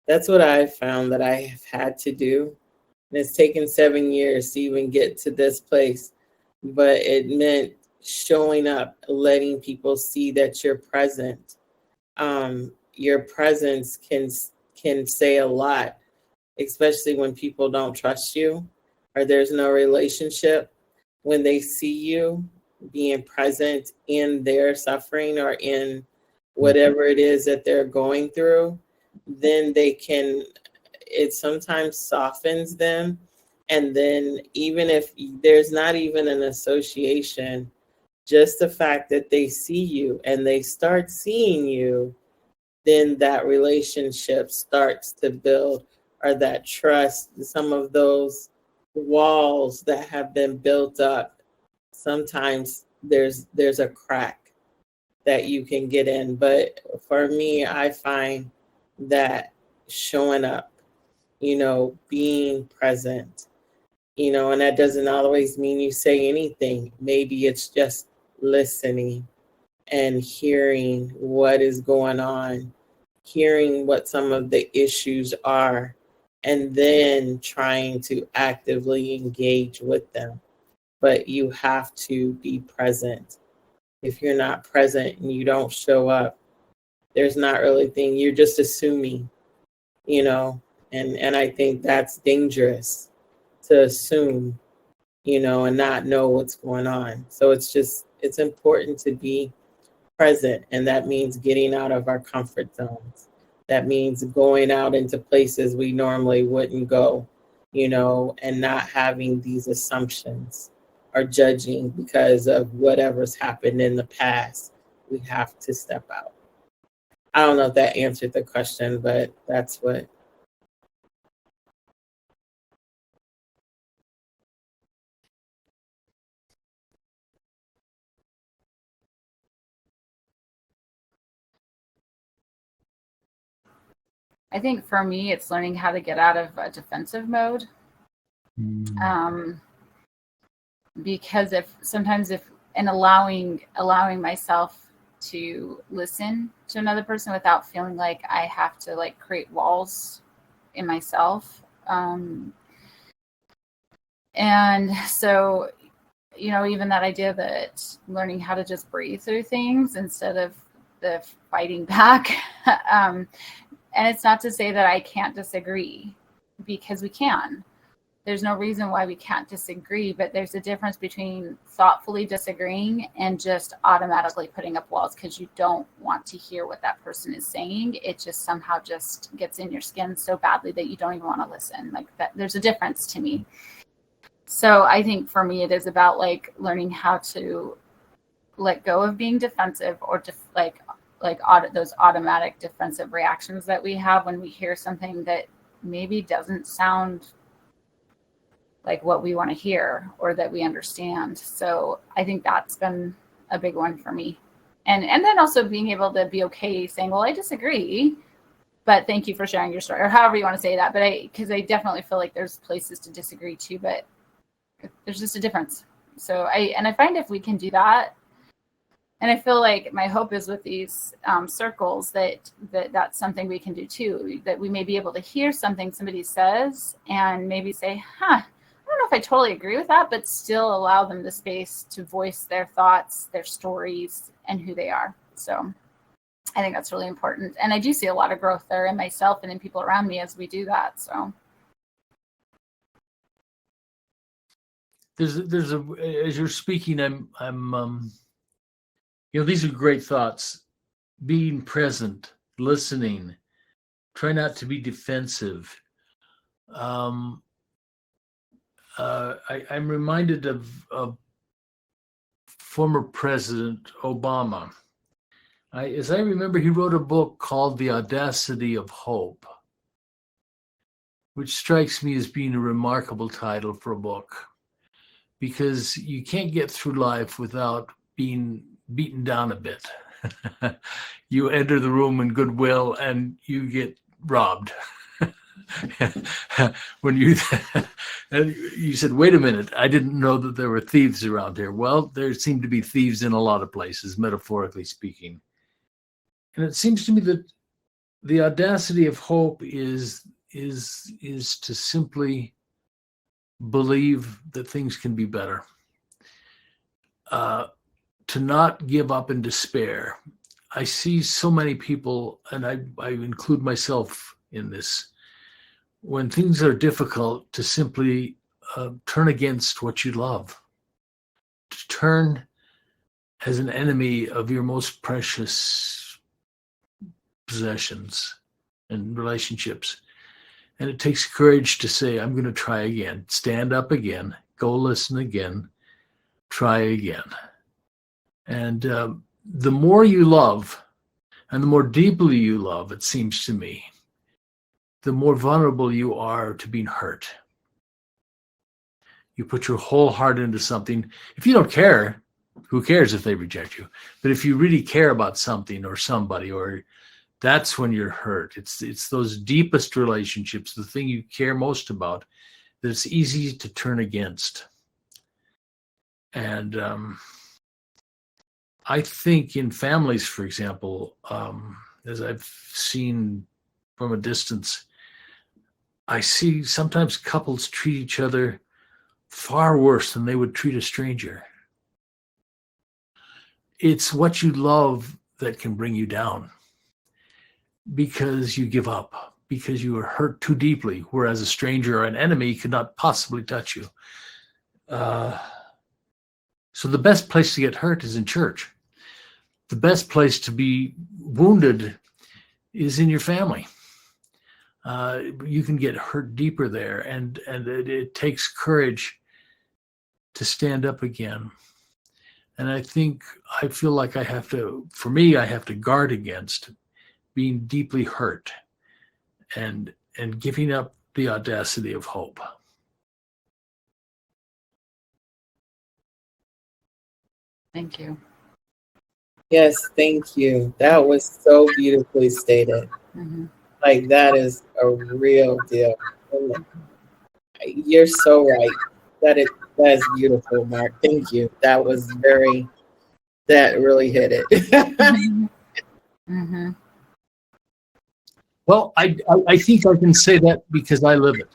what I've found that I have had to do. And it's taken 7 years to even get to this place, but it meant showing up, letting people see that you're present. Your presence can say a lot, especially when people don't trust you or there's no relationship. When they see you being present in their suffering or in whatever it is that they're going through, then it sometimes softens them. And then even if there's not even an association, just the fact that they see you and they start seeing you, then that relationship starts to build, or that trust, some of those walls that have been built up, sometimes there's a crack that you can get in. But for me, I find that showing up, being present, and that doesn't always mean you say anything. Maybe it's just listening and hearing what is going on, hearing what some of the issues are, and then trying to actively engage with them. But you have to be present. If you're not present and you don't show up, there's not really thing. You're just assuming, and I think that's dangerous, to assume, and not know what's going on. So it's important to be present. And that means getting out of our comfort zones. That means going out into places we normally wouldn't go, and not having these assumptions or judging because of whatever's happened in the past. We have to step out. I don't know if that answered the question, but that's what. I think for me, it's learning how to get out of a defensive mode. Because if allowing myself to listen to another person without feeling like I have to create walls in myself. And so, even that idea that learning how to just breathe through things instead of the fighting back. And it's not to say that I can't disagree, because we can. There's no reason why we can't disagree, but there's a difference between thoughtfully disagreeing and just automatically putting up walls because you don't want to hear what that person is saying. It just somehow just gets in your skin so badly that you don't even want to listen. Like that, there's a difference to me. So I think for me, it is about learning how to let go of being defensive or those automatic defensive reactions that we have when we hear something that maybe doesn't sound like what we want to hear or that we understand. So I think that's been a big one for me. And then also being able to be okay saying, well, I disagree, but thank you for sharing your story, or however you want to say that. But because I definitely feel like there's places to disagree too, but there's just a difference. So I find if we can do that, And I feel like my hope is with these circles that's something we can do too, that we may be able to hear something somebody says and maybe say, I don't know if I totally agree with that, but still allow them the space to voice their thoughts, their stories, and who they are. So I think that's really important. And I do see a lot of growth there in myself and in people around me as we do that. So there's a, as you're speaking, I'm these are great thoughts. Being present, listening, try not to be defensive. I'm reminded of former President Obama. As I remember, he wrote a book called The Audacity of Hope, which strikes me as being a remarkable title for a book, because you can't get through life without being beaten down a bit. You enter the room in goodwill and you get robbed. When you said, wait a minute, I didn't know that there were thieves around here. Well, there seem to be thieves in a lot of places, metaphorically speaking. And it seems to me that the audacity of hope is to simply believe that things can be better. To not give up in despair. I see so many people, and I include myself in this, when things are difficult, to simply turn against what you love, to turn as an enemy of your most precious possessions and relationships. And it takes courage to say, I'm going to try again, stand up again, go listen again, try again. And the more you love, and the more deeply you love, it seems to me, the more vulnerable you are to being hurt. You put your whole heart into something. If you don't care, who cares if they reject you? But if you really care about something or somebody, or that's when you're hurt. It's those deepest relationships, the thing you care most about, that it's easy to turn against. And I think in families, for example, as I've seen from a distance, I see sometimes couples treat each other far worse than they would treat a stranger. It's what you love that can bring you down, because you give up, because you are hurt too deeply, whereas a stranger or an enemy could not possibly touch you. So the best place to get hurt is in church. The best place to be wounded is in your family. You can get hurt deeper there, and it takes courage to stand up again. And I feel like I have to guard against being deeply hurt and giving up the audacity of hope. thank you. Yes, thank you. That was so beautifully stated. Mm-hmm. Like, that is a real deal. You're so right. That's beautiful, Mark. Thank you. That really hit it. Mm-hmm. Well, I think I can say that because I live it.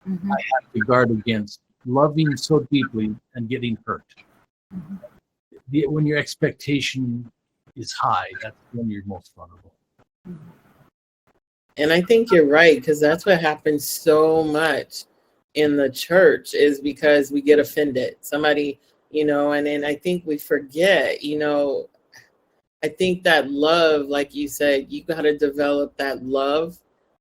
Mm-hmm. I have to guard against loving so deeply and getting hurt. Mm-hmm. When your expectation is high, that's when you're most vulnerable. And I think you're right, because that's what happens so much in the church, is because we get offended. Somebody, and then I think we forget, I think that love, like you said, you got to develop that love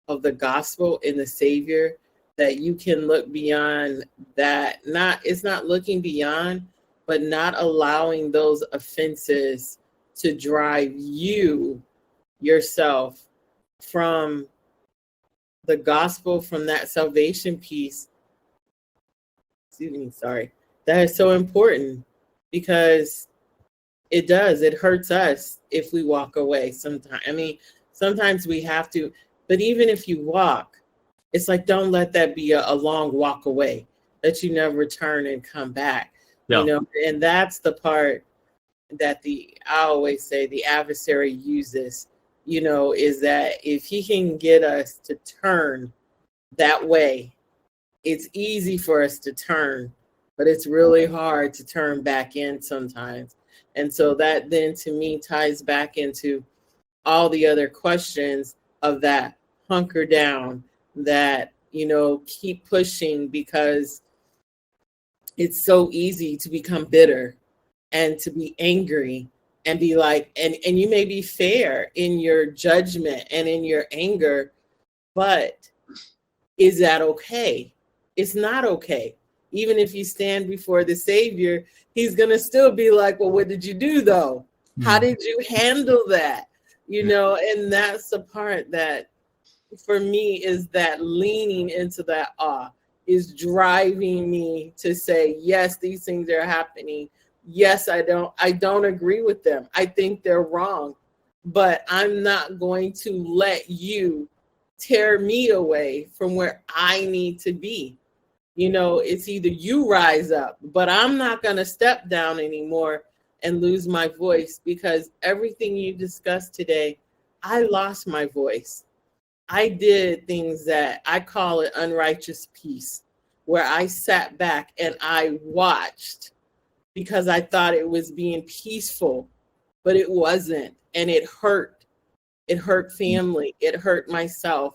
of the gospel in the Savior, that you can look beyond that. It's not looking beyond, but not allowing those offenses to drive you yourself from the gospel, from that salvation piece. That is so important, because it hurts us if we walk away sometimes we have to, but even if you walk, it's like, don't let that be a long walk away that you never return and come back. Yeah. And that's the part that I always say the adversary uses, is that if he can get us to turn that way, it's easy for us to turn, but it's really hard to turn back in sometimes. And so that then to me ties back into all the other questions of that hunker down, that, keep pushing, because it's so easy to become bitter and to be angry and be like, and you may be fair in your judgment and in your anger, but is that okay? It's not okay. Even if you stand before the Savior, he's going to still be like, well, what did you do though? How did you handle that? And that's the part that for me is that leaning into that awe is driving me to say, yes, these things are happening. Yes, I don't agree with them. I think they're wrong, but I'm not going to let you tear me away from where I need to be. It's either you rise up, but I'm not going to step down anymore and lose my voice, because everything you discussed today, I lost my voice. I did things that I call it unrighteous peace, where I sat back and I watched because I thought it was being peaceful, but it wasn't. And it hurt. It hurt family. It hurt myself.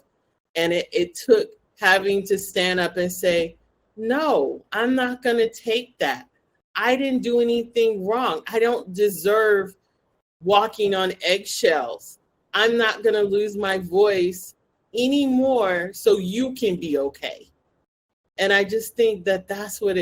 And it took having to stand up and say, no, I'm not going to take that. I didn't do anything wrong. I don't deserve walking on eggshells. I'm not going to lose my voice anymore so you can be okay. And I just think that that's what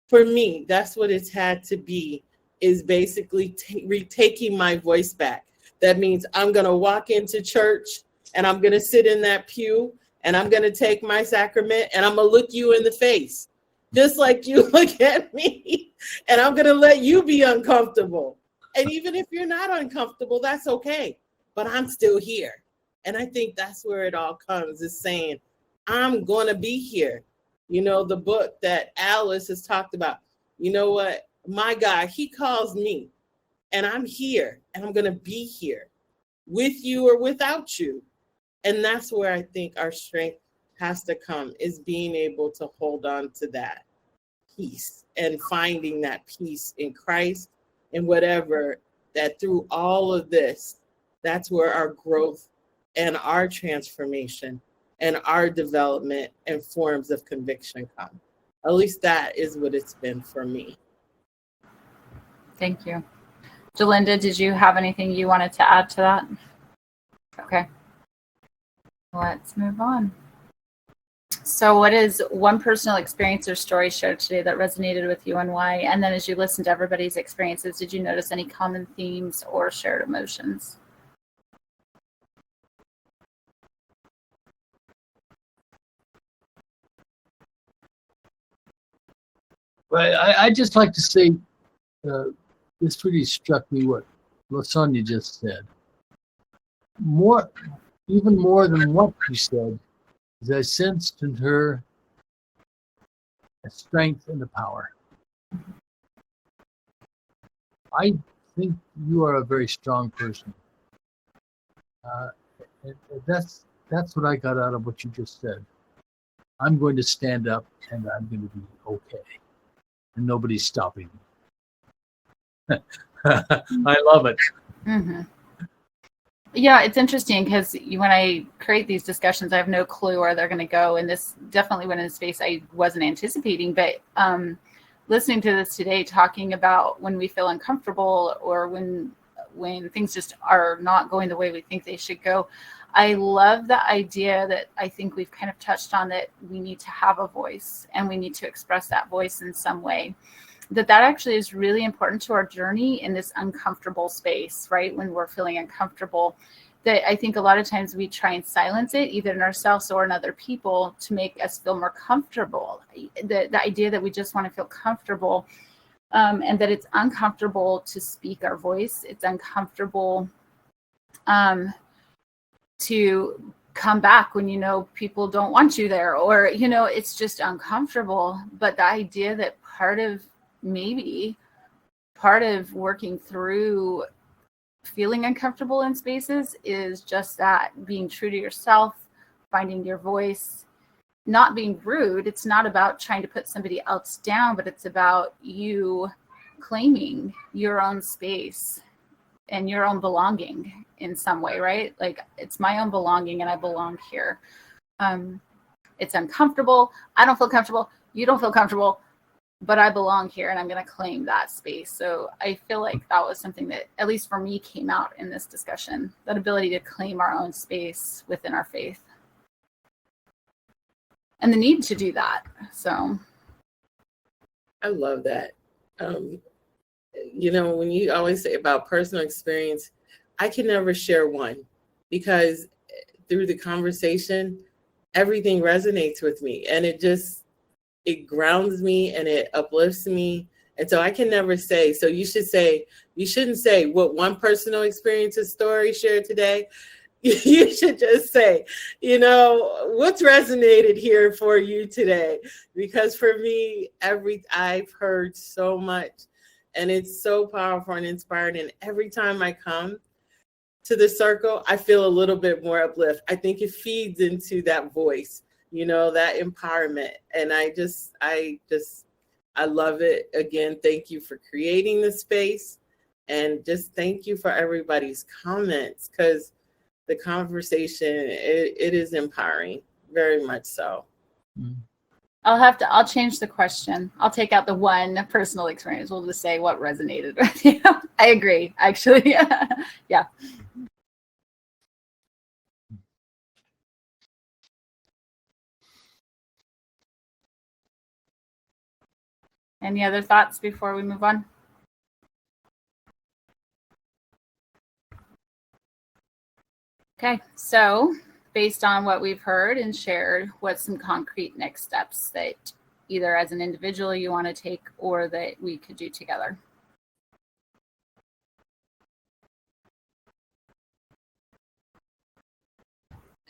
for me, that's what it's had to be, is basically retaking my voice back. That means I'm going to walk into church and I'm going to sit in that pew and I'm going to take my sacrament and I'm going to look you in the face, just like you look at me. And I'm going to let you be uncomfortable. And even if you're not uncomfortable, that's okay. But I'm still here. And I think that's where it all comes, is saying, I'm going to be here. The book that Alice has talked about, you know what? My God, he calls me and I'm here and I'm going to be here with you or without you. And that's where I think our strength has to come, is being able to hold on to that peace and finding that peace in Christ and whatever, that through all of this, that's where our growth and our transformation and our development and forms of conviction come. At least that is what it's been for me. Thank you. Jalinda, did you have anything you wanted to add to that? Okay. Let's move on. So what is one personal experience or story shared today that resonated with you, and why? And then as you listened to everybody's experiences, did you notice any common themes or shared emotions? Well, I just like to say, this really struck me what LaSonia just said. Even more than what she said, is I sensed in her a strength and a power. I think you are a very strong person. That's what I got out of what you just said. I'm going to stand up and I'm going to be okay. And nobody's stopping me. I love it. Mm-hmm. Yeah, it's interesting because when I create these discussions, I have no clue where they're going to go. And this definitely went in a space I wasn't anticipating. But listening to this today, talking about when we feel uncomfortable or when things just are not going the way we think they should go, I love the idea that I think we've kind of touched on, that we need to have a voice and we need to express that voice in some way. That actually is really important to our journey in this uncomfortable space, right? When we're feeling uncomfortable, that I think a lot of times we try and silence it, either in ourselves or in other people, to make us feel more comfortable. The idea that we just want to feel comfortable, and that it's uncomfortable to speak our voice. It's uncomfortable to come back when people don't want you there, or it's just uncomfortable. But the idea that maybe part of working through feeling uncomfortable in spaces is just that, being true to yourself, finding your voice, not being rude. It's not about trying to put somebody else down, but it's about you claiming your own space and your own belonging in some way, right? Like, it's my own belonging and I belong here. It's uncomfortable. I don't feel comfortable. You don't feel comfortable, but I belong here and I'm going to claim that space. So I feel like that was something that, at least for me, came out in this discussion, that ability to claim our own space within our faith and the need to do that. So I love that. When you always say about personal experience, I can never share one, because through the conversation, everything resonates with me, and it grounds me and it uplifts me. And so I can never say, so you shouldn't say what one personal experience or story shared today. You should just say, what's resonated here for you today? Because for me, I've heard so much, and it's so powerful and inspiring. And every time I come to the circle, I feel a little bit more uplift. I think it feeds into that voice, that empowerment. And I love it. Again, thank you for creating the space, and just thank you for everybody's comments, because the conversation, it is empowering, very much so. I'll change the question. I'll take out the one personal experience. We'll just say what resonated with you. I agree, actually. Yeah. Any other thoughts before we move on? Okay, so based on what we've heard and shared, what's some concrete next steps that either as an individual you want to take or that we could do together?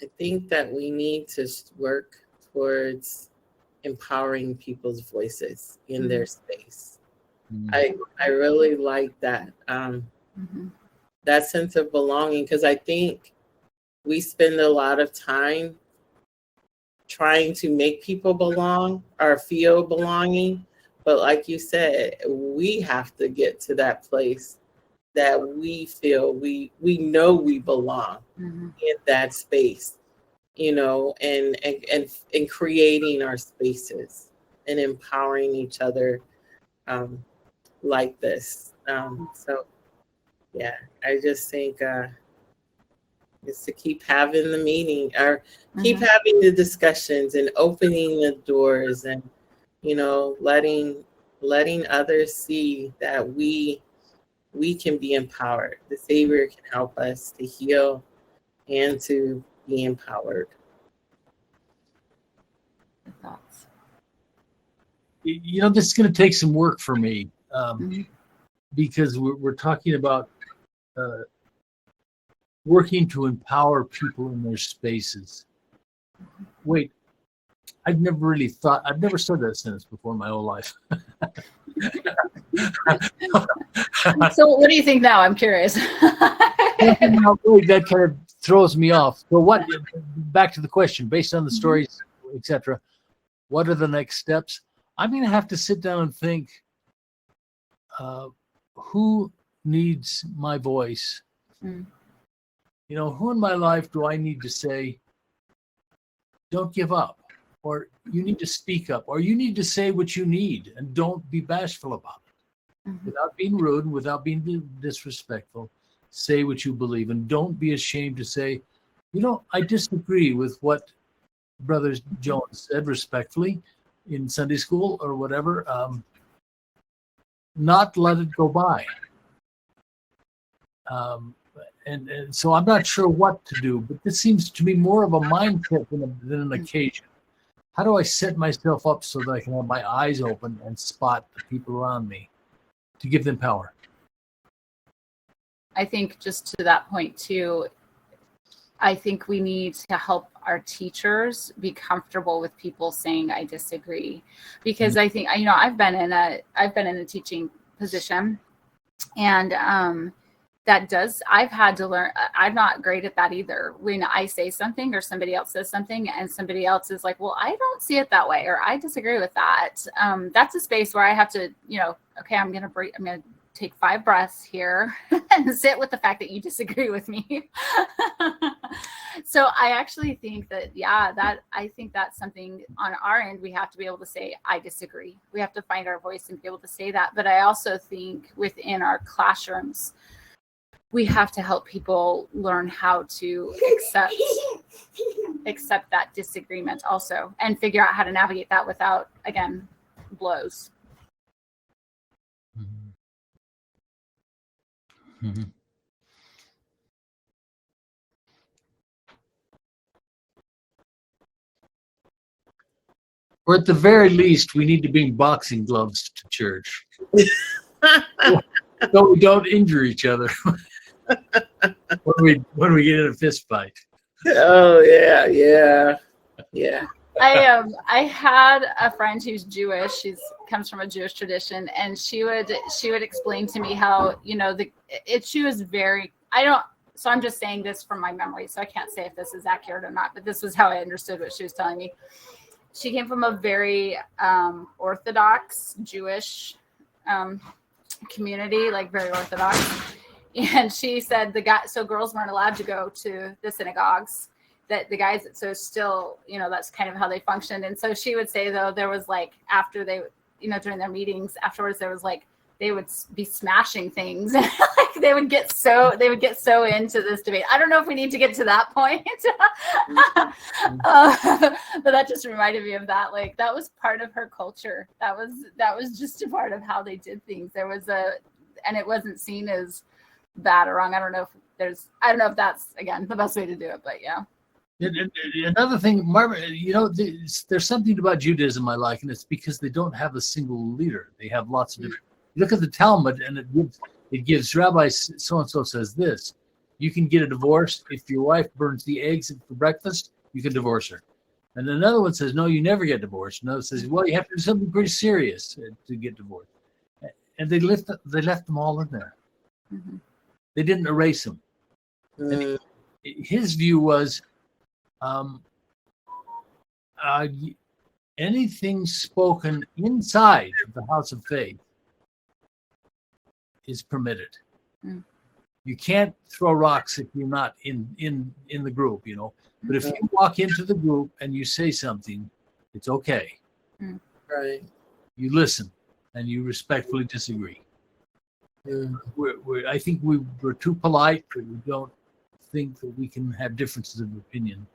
I think that we need to work towards empowering people's voices in their space. I really like that, that sense of belonging, because I think we spend a lot of time trying to make people belong or feel belonging. But like you said, we have to get to that place that we feel we know we belong in that space, and creating our spaces and empowering each other like this. So yeah, I just think is to keep having the meeting, or keep having the discussions and opening the doors, and letting others see that we can be empowered. The Savior can help us to heal and to be empowered. Thoughts? This is going to take some work for me, because we're talking about working to empower people in their spaces. Wait, I've never said that sentence before in my whole life. So what do you think now? I'm curious. That kind of throws me off. So back to the question, based on the stories, etc., what are the next steps? I'm going to have to sit down and think, who needs my voice? Who in my life do I need to say, don't give up, or you need to speak up, or you need to say what you need, and don't be bashful about it. Without being rude and without being disrespectful, say what you believe, and don't be ashamed to say, I disagree with what Brother Jones said, respectfully, in Sunday school or whatever. Not let it go by. And so I'm not sure what to do, but this seems to me more of a mindset than an occasion. How do I set myself up so that I can have my eyes open and spot the people around me to give them power? I think just to that point too, I think we need to help our teachers be comfortable with people saying I disagree, because I think I've been in a teaching position, And I've had to learn. I'm not great at that either. When I say something or somebody else says something and somebody else is like, well, I don't see it that way, or I disagree with that. That's a space where I have to, okay, I'm going to take 5 breaths here and sit with the fact that you disagree with me. So I actually think that, I think that's something on our end. We have to be able to say, I disagree. We have to find our voice and be able to say that. But I also think within our classrooms, we have to help people learn how to accept that disagreement also, and figure out how to navigate that without, again, blows. Mm-hmm. Or at the very least, we need to bring boxing gloves to church, so we don't injure each other when we get in a fist fight. Oh yeah. I had a friend who's Jewish. She comes from a Jewish tradition, and she would explain to me how, she was very, so I'm just saying this from my memory, so I can't say if this is accurate or not, but this was how I understood what she was telling me. She came from a very Orthodox Jewish community, like very Orthodox. And she said so girls weren't allowed to go to the synagogues, that the guys, so still, that's kind of how they functioned. And so she would say, though, there was like, after they, during their meetings afterwards, there was like, they would be smashing things. Like they would get so into this debate. I don't know if we need to get to that point. But that just reminded me of that. Like that was part of her culture. That was just a part of how they did things. And it wasn't seen as bad or wrong. I don't know if that's, again, the best way to do it, but yeah. Another thing, Marvin, there's something about Judaism I like, and it's because they don't have a single leader. They have lots of different. Look at the Talmud, and it gives Rabbi so-and-so says this. You can get a divorce if your wife burns the eggs for breakfast. You can divorce her. And another one says, no, you never get divorced. Another says, well, you have to do something pretty serious to get divorced. And they left them all in there. Mm-hmm. They didn't erase them. And his view was, anything spoken inside of the house of faith is permitted. You can't throw rocks if you're not in the group, but if you walk into the group and you say something, it's okay. Right. You listen and you respectfully disagree. I think we're too polite, but we don't think that we can have differences of opinion.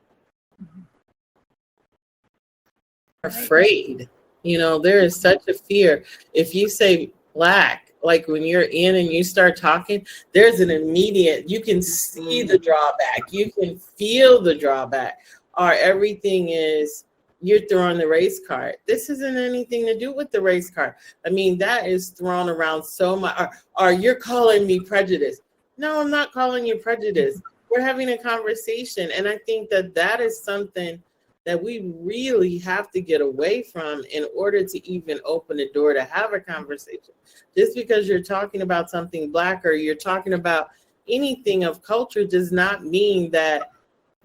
Afraid, there is such a fear. If you say black, like when you're in and you start talking, there's an immediate, you can see the drawback, you can feel the drawback, or everything is, you're throwing the race card. This isn't anything to do with the race card. I mean, that is thrown around so much. Or you're calling me prejudice. No, I'm not calling you prejudice. We're having a conversation. And I think that is something that we really have to get away from in order to even open the door to have a conversation. Just because you're talking about something black or you're talking about anything of culture does not mean that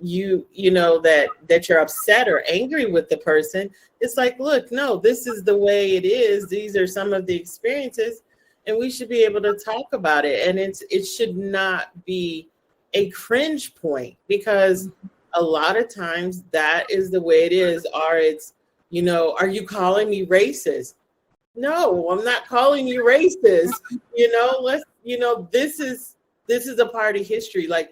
that you're upset or angry with the person. It's like, look, no, this is the way it is. These are some of the experiences, and we should be able to talk about it. And it should not be a cringe point, because a lot of times that is the way it is. Or it's, are you calling me racist? No, I'm not calling you racist. This is a part of history. Like,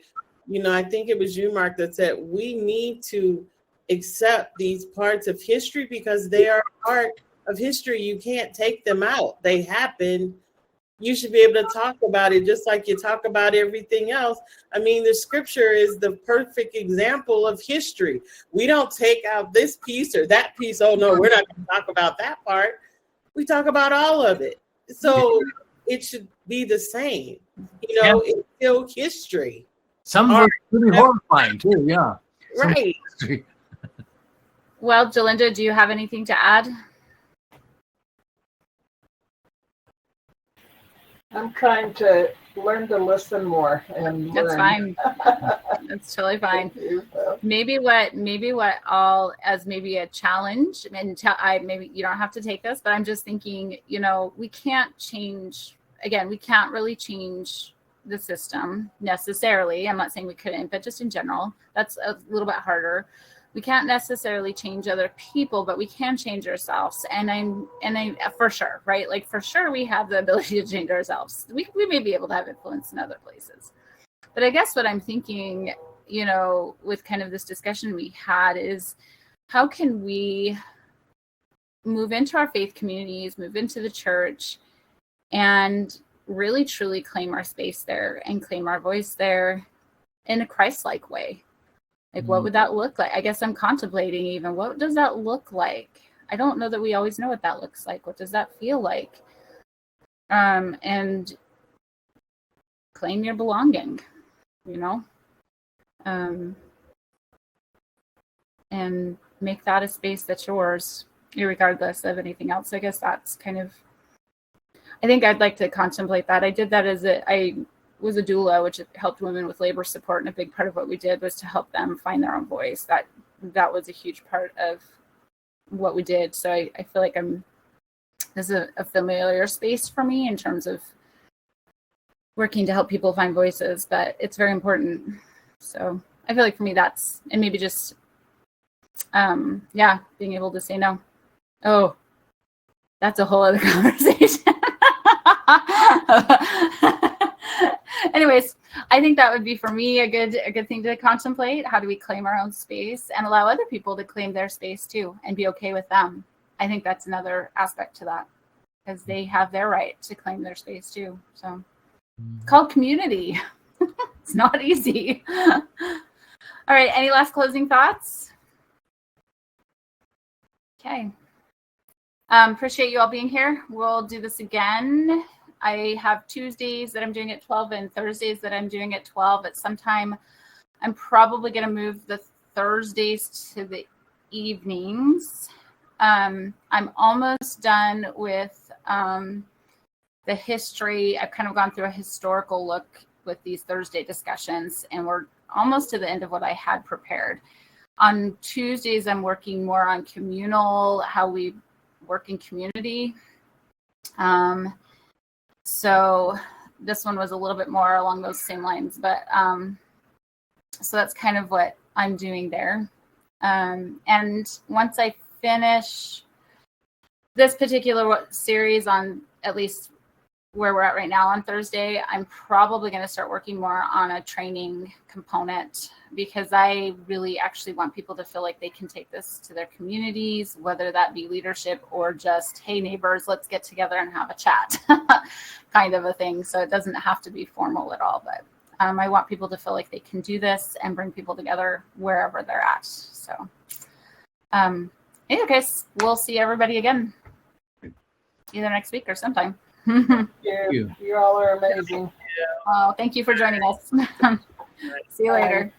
I think it was you, Mark, that said we need to accept these parts of history because they are part of history. You can't take them out. They happened. You should be able to talk about it just like you talk about everything else. I mean, the scripture is the perfect example of history. We don't take out this piece or that piece. Oh, no, we're not going to talk about that part. We talk about all of it. So it should be the same. It's still history. Some are pretty horrifying too, yeah. Right. Well, Jalinda, do you have anything to add? I'm trying to learn to listen more and That's learn. fine. That's totally fine. Maybe what I'll, as maybe a challenge, and maybe you don't have to take this, but I'm just thinking, we can't really change the system necessarily. I'm not saying we couldn't, but just in general, that's a little bit harder. We can't necessarily change other people, but we can change ourselves. And I for sure, right? Like for sure we have the ability to change ourselves. We may be able to have influence in other places. But I guess what I'm thinking, with kind of this discussion we had is how can we move into our faith communities, move into the church, and really truly claim our space there and claim our voice there in a Christ-like way. Like, what would that look like? I guess I'm contemplating even, what does that look like? I don't know that we always know what that looks like. What does that feel like? And claim your belonging, and make that a space that's yours, regardless of anything else. I guess that's kind of, I think I'd like to contemplate that. I did that I was a doula, which helped women with labor support. And a big part of what we did was to help them find their own voice. That was a huge part of what we did. So I feel like this is a familiar space for me in terms of working to help people find voices, but it's very important. So I feel like for me that's, and maybe just, being able to say no. Oh, that's a whole other conversation. Anyways, I think that would be for me a good thing to contemplate. How do we claim our own space and allow other people to claim their space too and be okay with them? I think that's another aspect to that, because they have their right to claim their space too. So it's called community. It's not easy. All right. Any last closing thoughts? Okay. Appreciate you all being here. We'll do this again. I have Tuesdays that I'm doing at 12 and Thursdays that I'm doing at 12. At some time, I'm probably going to move the Thursdays to the evenings. I'm almost done with the history. I've kind of gone through a historical look with these Thursday discussions, and we're almost to the end of what I had prepared. On Tuesdays, I'm working more on communal, how we work in community. So this one was a little bit more along those same lines, but so that's kind of what I'm doing there. And once I finish this particular series on at least where we're at right now on Thursday, I'm probably going to start working more on a training component, because I really actually want people to feel like they can take this to their communities, whether that be leadership or just, hey, neighbors, let's get together and have a chat kind of a thing. So it doesn't have to be formal at all, but I want people to feel like they can do this and bring people together wherever they're at. So okay, we'll see everybody again either next week or sometime. You all are amazing. Oh, thank you for joining us. See you later.